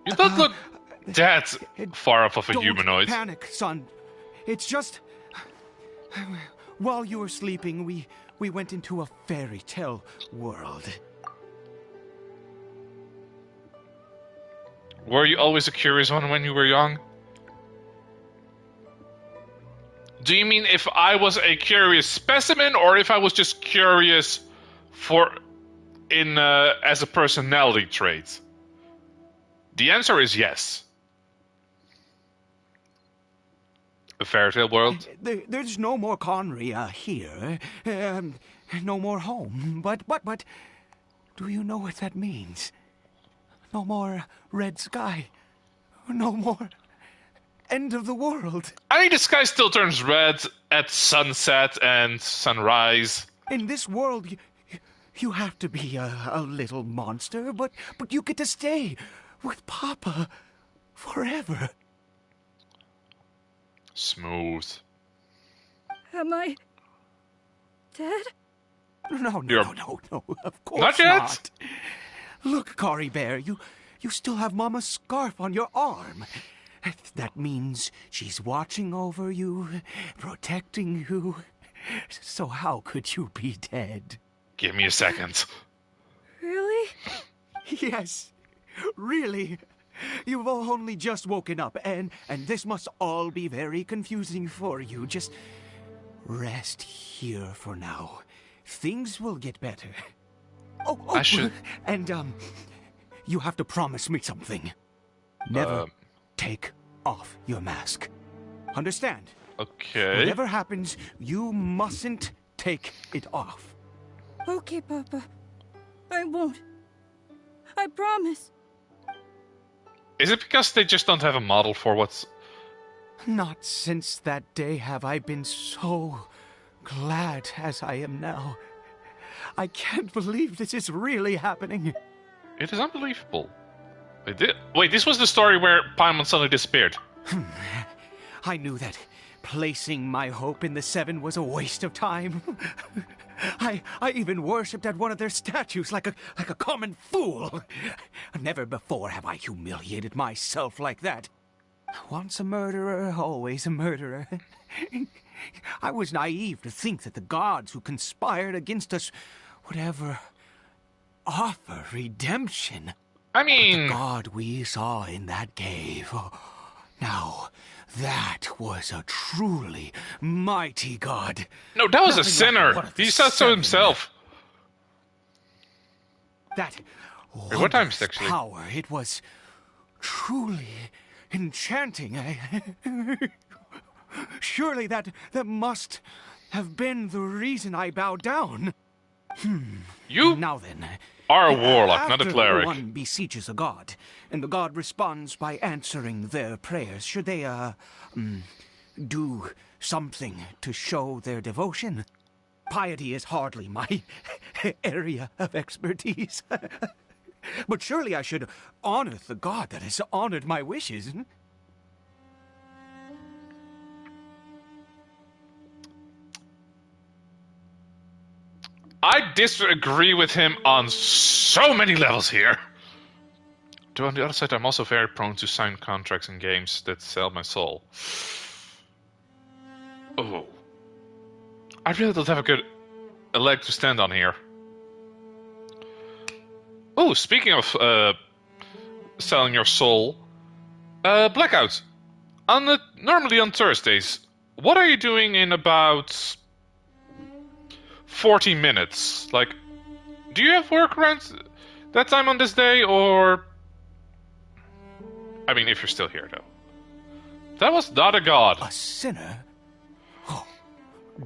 You don't look that far off of a Don't humanoid. panic, son. It's just... While you were sleeping, we went into a fairy tale world. Were you always a curious one when you were young? Do you mean if I was a curious specimen, or if I was just curious as a personality trait? The answer is yes. A fairy tale world? There's no more Conry here. No more home. But, do you know what that means? No more red sky. No more end of the world. I mean, the sky still turns red at sunset and sunrise. In this world, you have to be a little monster, but you get to stay with Papa forever. Smooth. Am I dead? No, of course Not yet? not. Look, Cory Bear, you still have Mama's scarf on your arm. That means she's watching over you, protecting you. So how could you be dead? Give me a second. Really? Yes, really. You've only just woken up, and this must all be very confusing for you. Just rest here for now. Things will get better. Oh, I should... And, you have to promise me something. Never take off your mask. Understand? Okay. Whatever happens, you mustn't take it off. Okay, Papa. I won't. I promise. Is it because they just don't have a model for what's... Not since that day have I been so glad as I am now. I can't believe this is really happening. It is unbelievable. Wait, this was the story where Paimon suddenly disappeared. I knew that placing my hope in the Seven was a waste of time. I even worshipped at one of their statues like a common fool. Never before have I humiliated myself like that. Once a murderer, always a murderer. I was naive to think that the gods who conspired against us would ever offer redemption. I mean... But the god we saw in that cave... Now, that was a truly mighty god. No, that was Nothing a sinner. like He said so himself. That Wait, what time is it actually? power, it was truly enchanting. Surely that must have been the reason I bowed down. You now then, are a warlock, not a after cleric. one besieges a god, and the god responds by answering their prayers, should they, do something to show their devotion? Piety is hardly my area of expertise. But surely I should honor the god that has honored my wishes. I disagree with him on so many levels here. Though on the other side, I'm also very prone to sign contracts in games that sell my soul. Oh. I really don't have a leg to stand on here. Oh, speaking of selling your soul, Blackout. Normally on Thursdays, what are you doing in about 40 minutes? Like, do you have work around that time on this day, or... I mean, if you're still here, though. That was not a god. A sinner? Oh,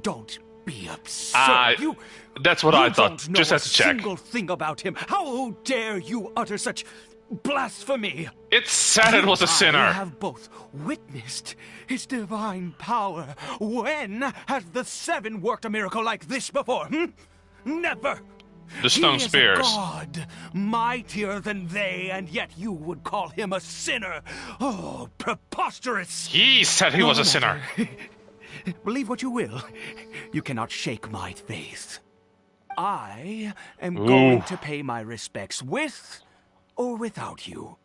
don't be absurd. That's what I thought. Don't know Just had to check. a single thing about him. How dare you utter such blasphemy? It said it was a sinner. I have both witnessed his divine power. When has the Seven worked a miracle like this before? Never. The stone he spears. Is a god, mightier than they, and yet you would call him a sinner. Oh, preposterous! He said he was a sinner. Believe what you will. You cannot shake my faith. I am going to pay my respects with or without you.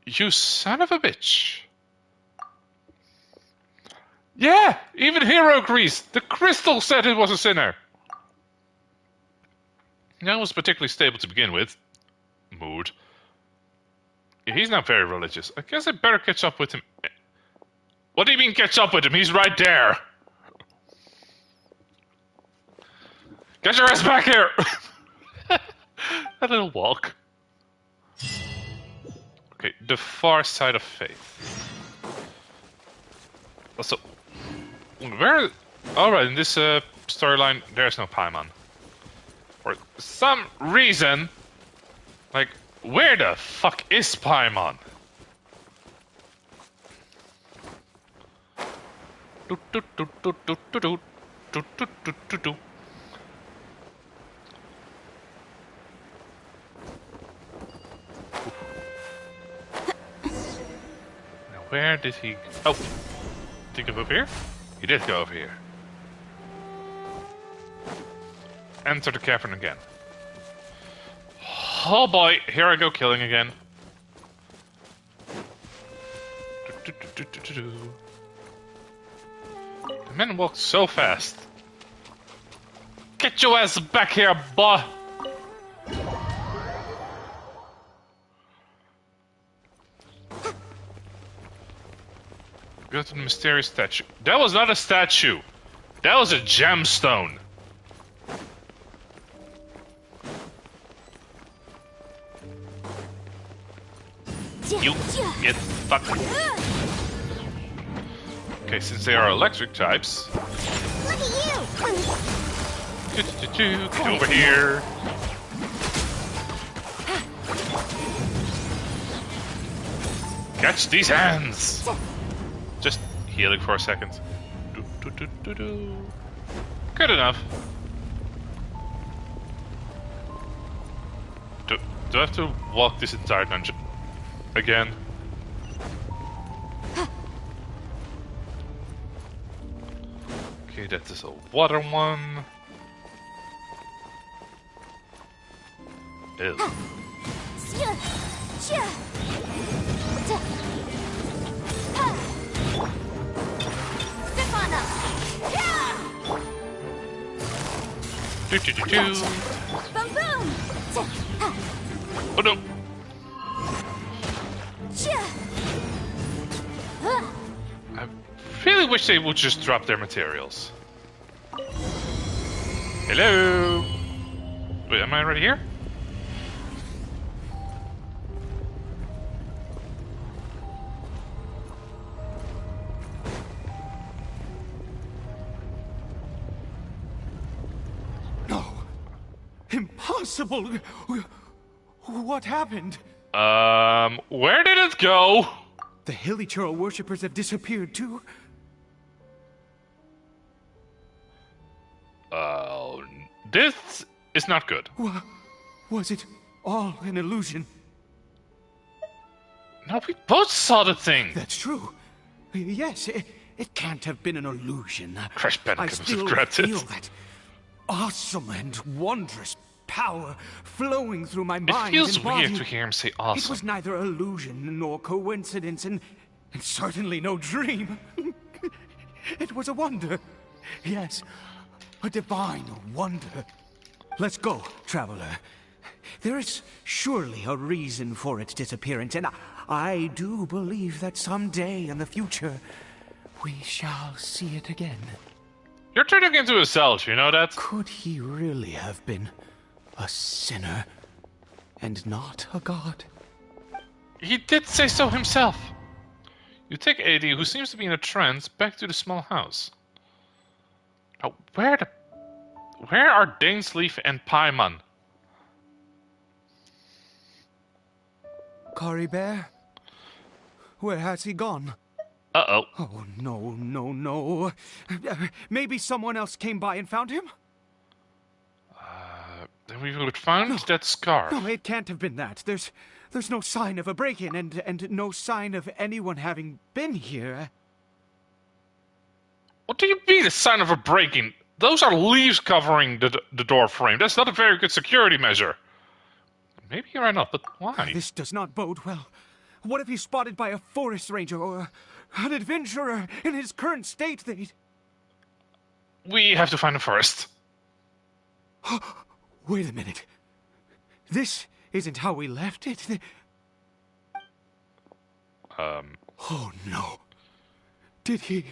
You son of a bitch. Yeah, even Hero agrees. The crystal said it was a sinner. That was particularly stable to begin with. Mood. Yeah, he's not very religious. I guess I better catch up with him. What do you mean catch up with him? He's right there. Get your ass back here! A little walk. Okay, the far side of faith. Also, where... Alright, in this storyline, there's no Paimon. For some reason, like, where the fuck is Paimon? Now, where did he... Oh! Did he go over here? He did go over here. Enter the cavern again. Oh boy, here I go killing again. The men walked so fast. Get your ass back here, boy! Go to the mysterious statue. That was not a statue. That was a gemstone. You get fucked. Okay, since they are electric types. Look at you! Get over here. Catch these hands. Just healing for a second. Good enough. Do I have to walk this entire dungeon again? Okay, that is a water one. Ew. Boom boom! Oh no! I really wish they would just drop their materials. Hello? Wait, am I already here? Impossible! What happened? Where did it go? The Hilichurl worshippers have disappeared too? This is not good. Was it all an illusion? No, we both saw the thing. That's true. Yes, it can't have been an illusion. Crash Bandicoot I still feel that awesome and wondrous power flowing through my mind. It feels and body. weird to hear him say awesome. It was neither illusion nor coincidence, and certainly no dream. It was a wonder. Yes, a divine wonder. Let's go, traveler. There is surely a reason for its disappearance, and I do believe that someday in the future we shall see it again. You're turning into a Zelch, you know that? Could he really have been a sinner and not a god? He did say so himself. You take AD, who seems to be in a trance, back to the small house. Now, where are Dainsleif and Paimon? Kari Bear? Where has he gone? Uh-oh. Oh, no. Maybe someone else came by and found him? Then we would find that scarf. No, it can't have been that. There's no sign of a break-in and no sign of anyone having been here. What do you mean, a sign of a break-in? Those are leaves covering the door frame. That's not a very good security measure. Maybe you're right, but why? This does not bode well. What if he's spotted by a forest ranger or an adventurer in his current state? We have to find him first. Wait a minute. This isn't how we left it. Oh no. Did he...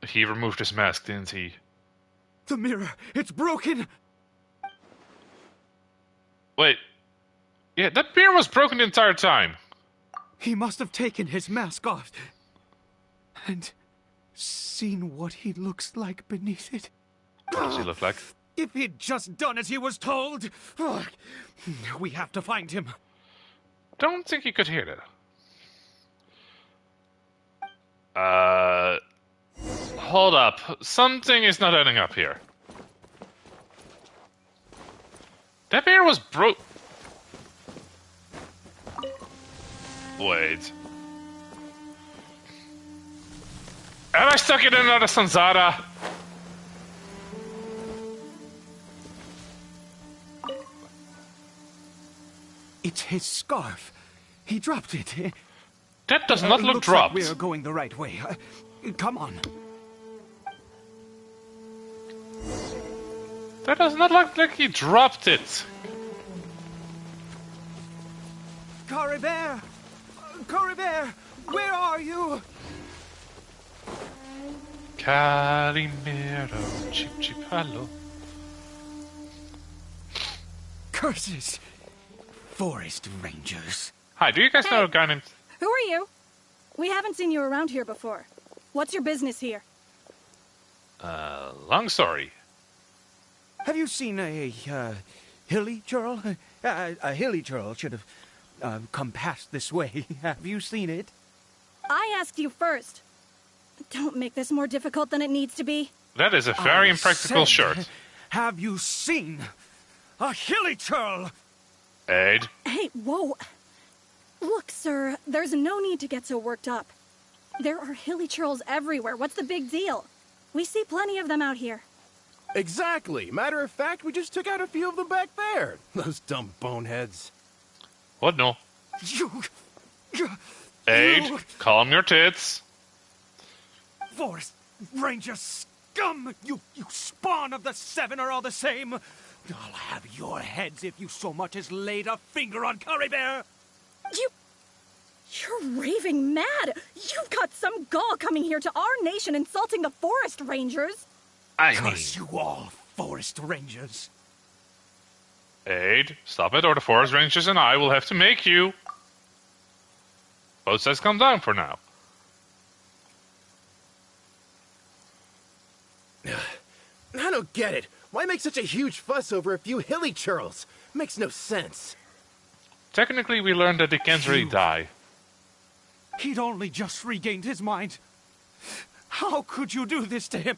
He removed his mask, didn't he? The mirror, it's broken! Wait. Yeah, that mirror was broken the entire time. He must have taken his mask off and seen what he looks like beneath it. What does he look like? If he'd just done as he was told! We have to find him. Don't think he could hear that. Hold up. Something is not adding up here. That mirror was broke. Wait. Am I stuck in another Sanzara? It's his scarf. He dropped it. That does not look looks dropped. Like we're going the right way. Come on. That does not look like he dropped it. Caribert! Caribert! Where are you? Calimero, chip chip hello. Curses! Forest rangers. Hi, do you guys know a guy named... Who are you? We haven't seen you around here before. What's your business here? Long story. Have you seen a hilly churl? A hilly churl should have come past this way. Have you seen it? I asked you first. Don't make this more difficult than it needs to be. That is a very impractical shirt. Have you seen a hilly churl? Aid. Hey, whoa. Look, sir, there's no need to get so worked up. There are hilly churls everywhere. What's the big deal? We see plenty of them out here. Exactly. Matter of fact, we just took out a few of them back there. Those dumb boneheads. What no? Aid, calm your tits. Forest Ranger scum! You spawn of the Seven are all the same. I'll have your heads if you so much as laid a finger on Caribert. You're raving mad. You've got some gall coming here to our nation insulting the forest rangers. Curse you all, forest rangers. Aid, stop it or the forest rangers and I will have to make you. Both sides calm down for now. I don't get it. Why make such a huge fuss over a few hilly churls? Makes no sense. Technically, we learned that they can't really die. He'd only just regained his mind. How could you do this to him?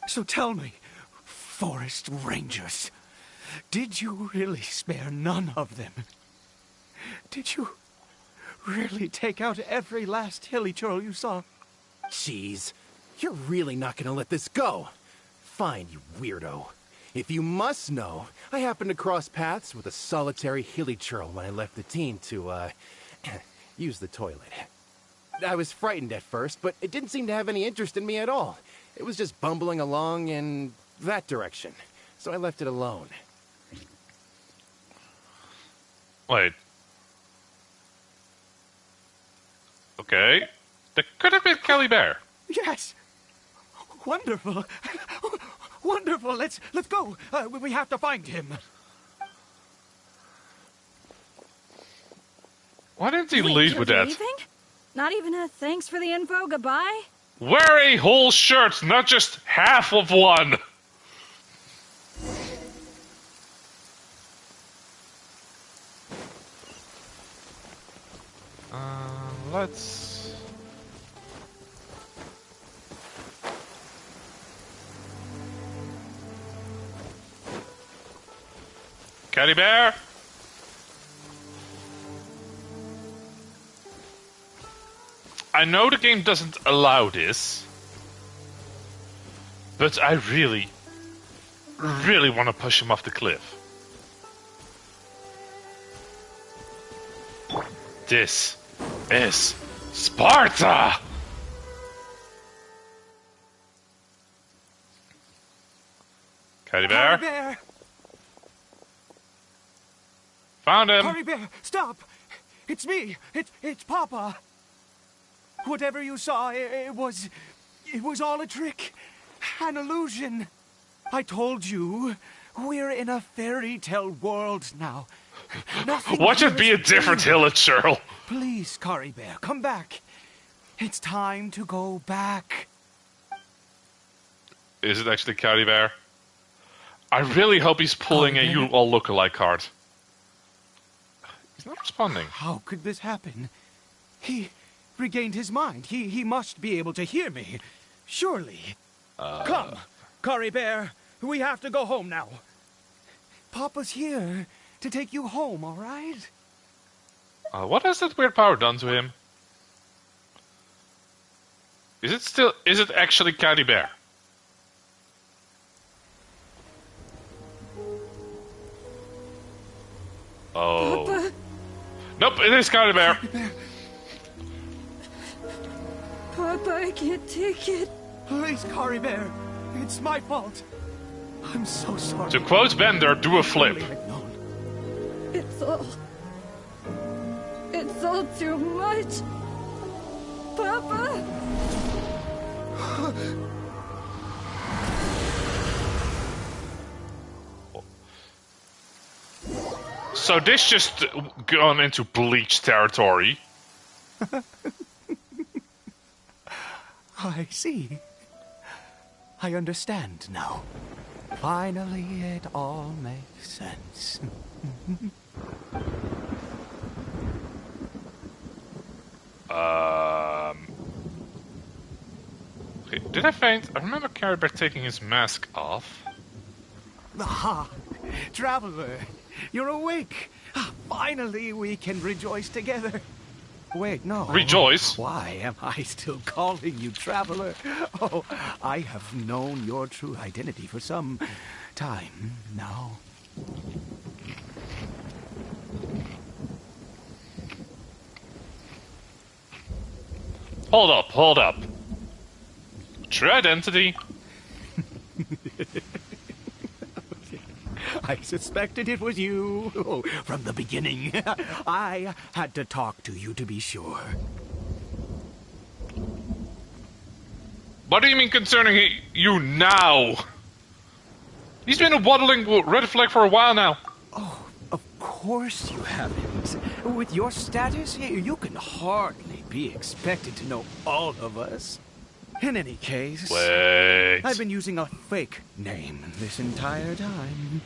So tell me, forest rangers, did you really spare none of them? Did you really take out every last hilly churl you saw? Jeez, you're really not gonna let this go. Fine, you weirdo. If you must know, I happened to cross paths with a solitary hilly churl when I left the team to, use the toilet. I was frightened at first, but it didn't seem to have any interest in me at all. It was just bumbling along in that direction, so I left it alone. Wait. Okay. That could have been Kelly Bear. Yes. Wonderful. Wonderful. Let's go. We have to find him. Why didn't he leave with that? Leaving? Not even a thanks for the info, goodbye? Wear a whole shirt, not just half of one. let's... Caddy Bear! I know the game doesn't allow this, but I really, really want to push him off the cliff. This is Sparta! Caddy Bear? Cory Bear! Found him! Cory Bear, stop! It's me! It's Papa! Whatever you saw, it was all a trick. An illusion. I told you, we're in a fairy tale world now. Nothing Watch here it be is a different real. hill at Cheryl. Please, Cory Bear, come back. It's time to go back. Is it actually Caddy Bear? I really hope he's pulling a you all lookalike card. He's not responding. How could this happen? He regained his mind. He must be able to hear me. Surely. Come, Cory Bear. We have to go home now. Papa's here to take you home, all right? What has that weird power done to him? Is it actually Caddy Bear? Oh. Papa? Nope, it is Caddy Bear. Papa, I can't take it. Please, Cory Bear. It's my fault. I'm so sorry. To quote Bender, do a flip. It's all too much. Papa! So this just gone into Bleach territory. I see. I understand now. Finally, it all makes sense. Okay, did I faint? I remember Caddy Bear taking his mask off. Ah, Traveler, you're awake. Finally, we can rejoice together. Wait, no. Rejoice? Why am I still calling you Traveler? Oh, I have known your true identity for some time now. Hold up. True identity? I suspected it was you. Oh, from the beginning. I had to talk to you to be sure. What do you mean concerning you now? He's been a waddling red flag for a while now. Oh, of course you haven't. With your status, you can hardly be expected to know all of us. In any case, Wait. I've been using a fake name this entire time.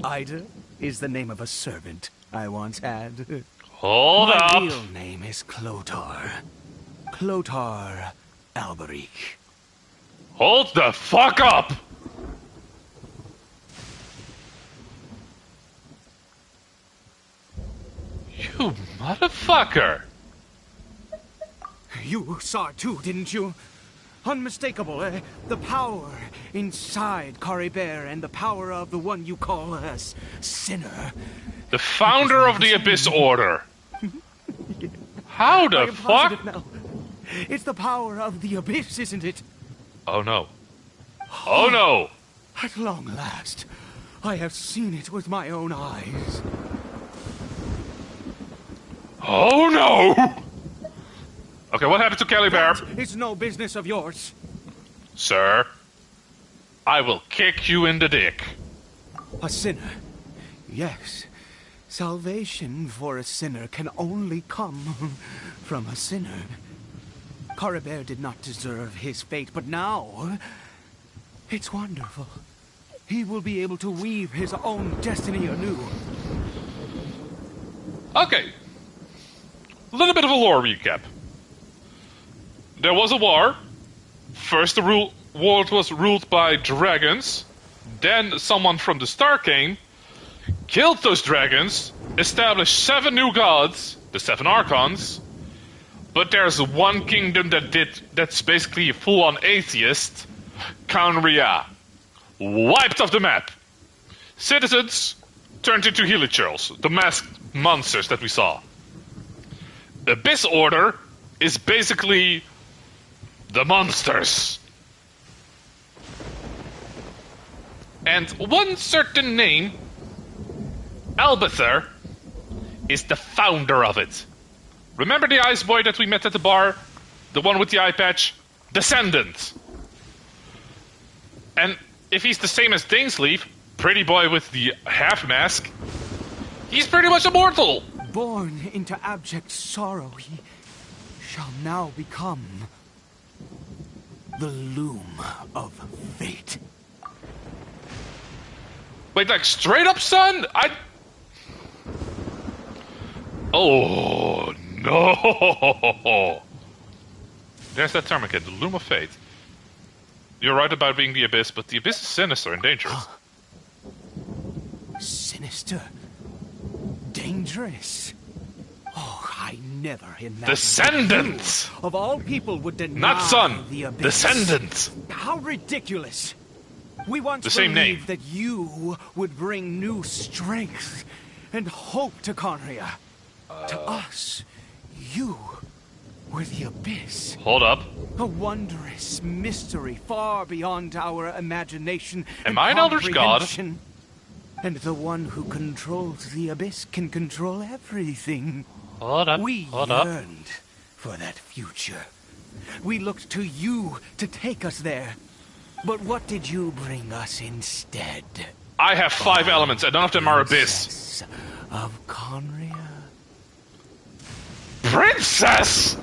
Ida is the name of a servant I once had. Hold up. My real name is Clotar. Clotar Alberic. Hold the fuck up! You motherfucker! You saw it too, didn't you? Unmistakable, eh? The power inside Cory Bear and the power of the one you call a sinner. The founder of the Abyss Order. How I the am fuck? positive now. It's the power of the Abyss, isn't it? Oh no. Oh no! At long last, I have seen it with my own eyes. Oh no! Okay, what happened to Caddy Bear? It's no business of yours. Sir, I will kick you in the dick. A sinner. Yes. Salvation for a sinner can only come from a sinner. Cory Bear did not deserve his fate, but now it's wonderful. He will be able to weave his own destiny anew. Okay. A little bit of a lore recap. There was a war. First the world was ruled by dragons. Then someone from the star came, killed those dragons, established 7 new gods, the 7 archons. But there's one kingdom that's basically a full-on atheist, Canria. Wiped off the map. Citizens turned into hilichurls, the masked monsters that we saw. Abyss Order is basically the monsters. And one certain name, Albether, is the founder of it. Remember the ice boy that we met at the bar? The one with the eye patch? Descendant. And if he's the same as Dainsleif, pretty boy with the half mask, he's pretty much immortal. Born into abject sorrow, he shall now become the loom of fate. Wait, like straight up, son? Oh, no. There's that term again, the loom of fate. You're right about being the Abyss, but the Abyss is sinister and dangerous. Sinister? Dangerous? Oh, I never imagined... Descendants! Of all people would deny not son, the Abyss. Descendants! How ridiculous! We once the same believed name. that you would bring new strength and hope to Conria. To us, you were the Abyss. Hold up. A wondrous mystery far beyond our imagination. Am I an Eldritch God? And the one who controls the Abyss can control everything. Hold up. We Hold up. yearned for that future. We looked to you to take us there. But what did you bring us instead? I have 5 elements, and none of them are Abyss. Of Conria? Princess!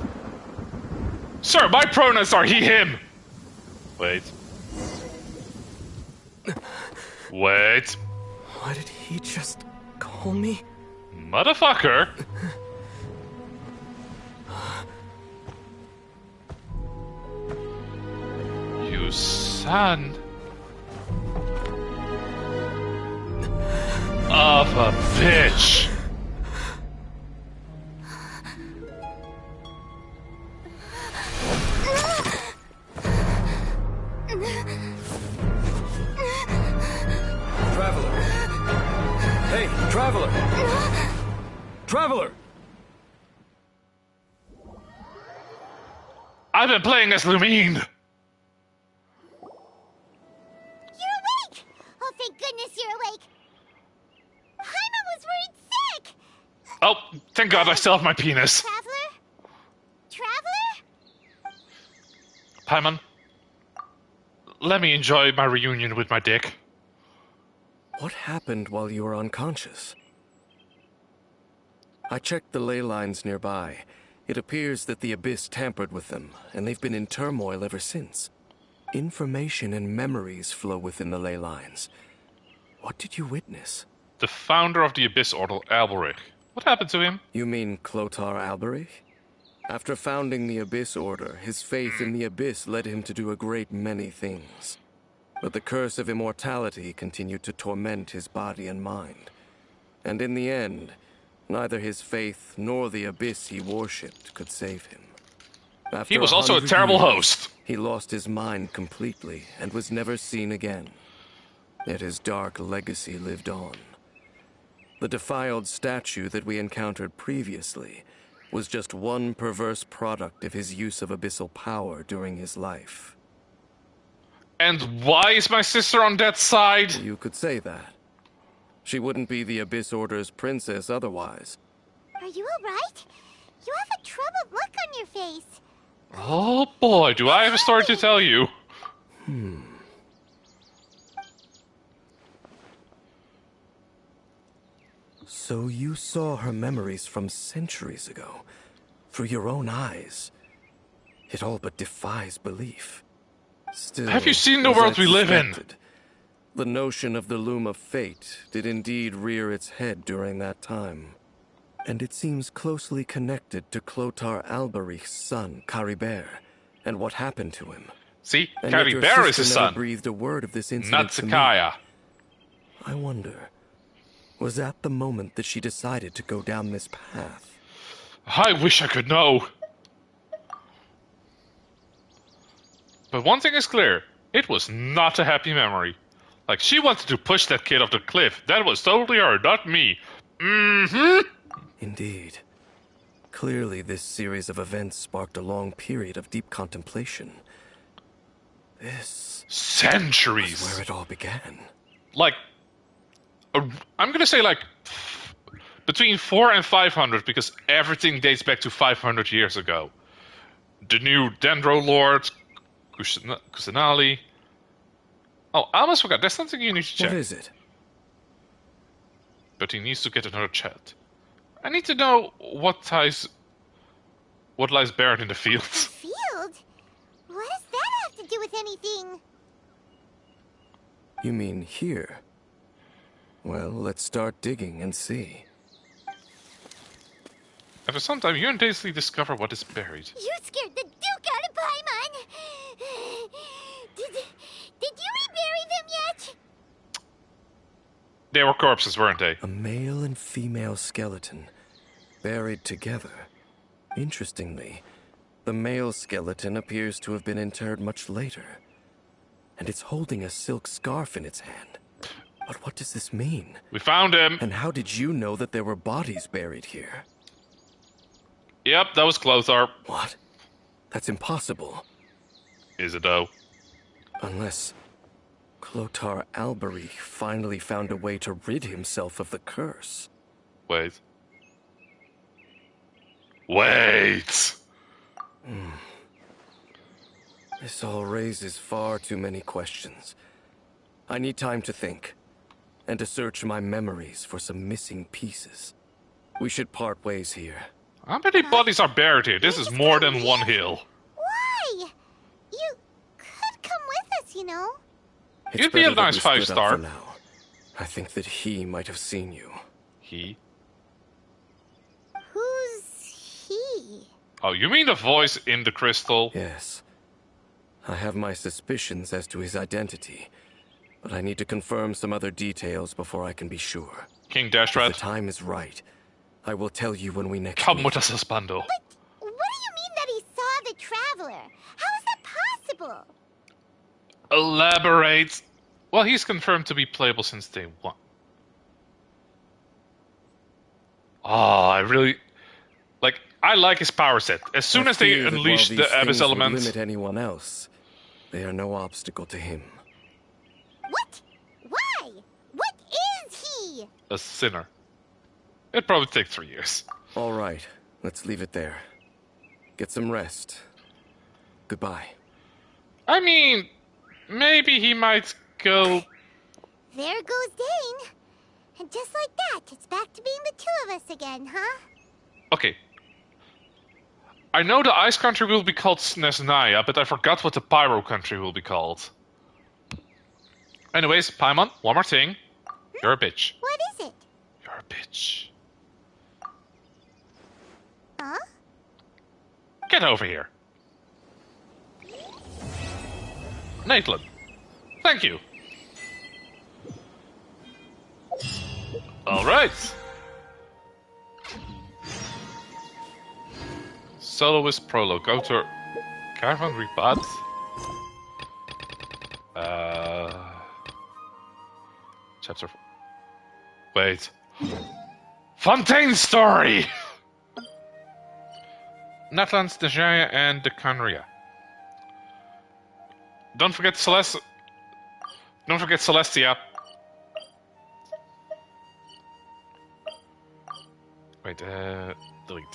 Sir, my pronouns are he, him. Wait. Wait. Why did he just call me? Motherfucker. You son of a bitch. Traveler! Hey, Traveler! Traveler! I've been playing as Lumine. You're awake! Oh, thank goodness you're awake. Paimon was worried sick! Oh, thank God I still have my penis. Traveler? Traveler? Paimon, let me enjoy my reunion with my dick. What happened while you were unconscious? I checked the ley lines nearby. It appears that the Abyss tampered with them, and they've been in turmoil ever since. Information and memories flow within the ley lines. What did you witness? The founder of the Abyss Order, Alberich. What happened to him? You mean Clotar Alberich? After founding the Abyss Order, his faith in the Abyss led him to do a great many things. But the curse of immortality continued to torment his body and mind. And in the end, neither his faith nor the Abyss he worshipped could save him. After He was also a 100 terrible years, host. He lost his mind completely and was never seen again. Yet his dark legacy lived on. The defiled statue that we encountered previously was just one perverse product of his use of abyssal power during his life. And why is my sister on that side? You could say that. She wouldn't be the Abyss Order's princess otherwise. Are you alright? You have a troubled look on your face. Oh boy, do I have a story to tell you. So you saw her memories from centuries ago, through your own eyes. It all but defies belief. Still, Have you seen the as world I we live in? suspected, the notion of the Loom of Fate did indeed rear its head during that time. And it seems closely connected to Clotar Alberich's son, Caribert, and what happened to him. See, And yet your Caribert is sister his never son, breathed a word of this incident not to me. Sakaya. I wonder, was that the moment that she decided to go down this path? I wish I could know. But one thing is clear, it was not a happy memory. Like, she wanted to push that kid off the cliff. That was totally her, not me. Mm-hmm. Indeed. Clearly, this series of events sparked a long period of deep contemplation. This... Centuries. was where it all began. Like, I'm gonna say like between 400 and 500, because everything dates back to 500 years ago. The new Dendro Lord, Kusanali. Oh, I almost forgot. There's something you need to check. What is it? But he needs to get another chat. I need to know what lies buried in the fields. Field? What does that have to do with anything? You mean here? Well, let's start digging and see. After some time, you and Daisley discover what is buried. You scared the Duke out of Paimon! Did you rebury them yet? They were corpses, weren't they? A male and female skeleton, buried together. Interestingly, the male skeleton appears to have been interred much later. And it's holding a silk scarf in its hand. But what does this mean? We found him! And how did you know that there were bodies buried here? Yep, that was Clothar. What? That's impossible. Is it though? Unless Clotar Alberich finally found a way to rid himself of the curse. Wait. Wait! This all raises far too many questions. I need time to think, and to search my memories for some missing pieces. We should part ways here. How many bodies are buried here? This is more than one hill. Why? You could come with us, you know. It's You'd be a better that nice we split up 5-star. for now. I think that he might have seen you. He? Who's he? Oh, you mean the voice in the crystal? Yes. I have my suspicions as to his identity, but I need to confirm some other details before I can be sure. King If Dashrat, the time is right, I will tell you when we next come meet. with us, Espando. But what do you mean that he saw the Traveler? How is that possible? Elaborate. Well, he's confirmed to be playable since day one. Oh, I really... Like, I like his power set. As soon as they fear that unleash while the these Abyss things would elements... limit anyone else, they are no obstacle to him. What? Why? What is he? A sinner. It'd probably take 3 years. All right, let's leave it there. Get some rest. Goodbye. I mean, maybe he might go... There goes Dane. And just like that, it's back to being the two of us again, huh? Okay. I know the Ice Country will be called Snesnaya, but I forgot what the Pyro Country will be called. Anyways, Paimon, one more thing. You're a bitch. What is it? You're a bitch. Huh? Get over here. Nathan. Thank you. Alright. Soloist Prologue. Go to Caravan Repat. Chapter 4. Wait. Fontaine Story! Netlands, Dejaya, and the Canria. Don't forget Celestia. Wait, delete.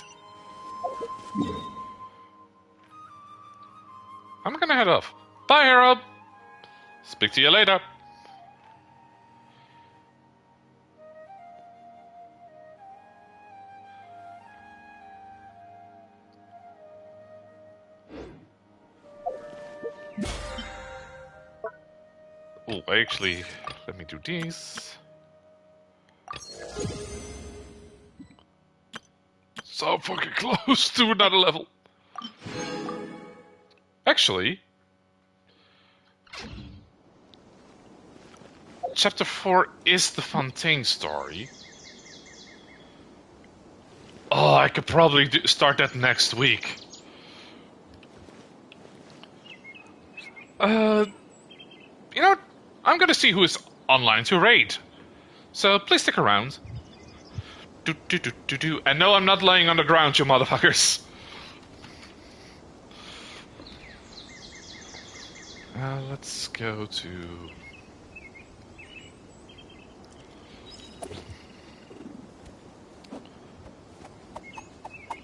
I'm gonna head off. Bye, Harold! Speak to you later. Oh, actually, let me do these. So fucking close to another level. Actually, Chapter 4 is the Fontaine story. Oh, I could probably start that next week. You know what? I'm gonna see who is online to raid. So please stick around. And no, I'm not laying on the ground, you motherfuckers. Let's go to...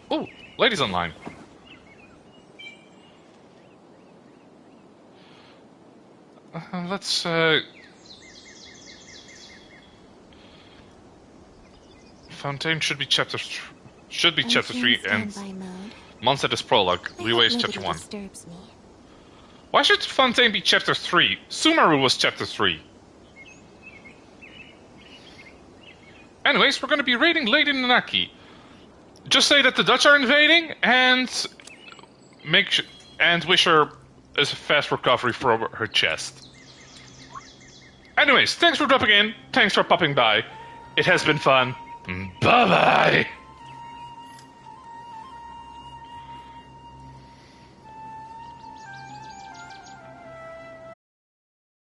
Oh, ladies online. Let's Fontaine should be chapter 3 and Monset is prologue. Leeway is chapter 1. Why should Fontaine be chapter 3? Sumeru was chapter 3. Anyways, we're going to be raiding Lady Nanaki. Just say that the Dutch are invading and wish her a fast recovery from her chest. Anyways, thanks for dropping in. Thanks for popping by. It has been fun. Bye-bye.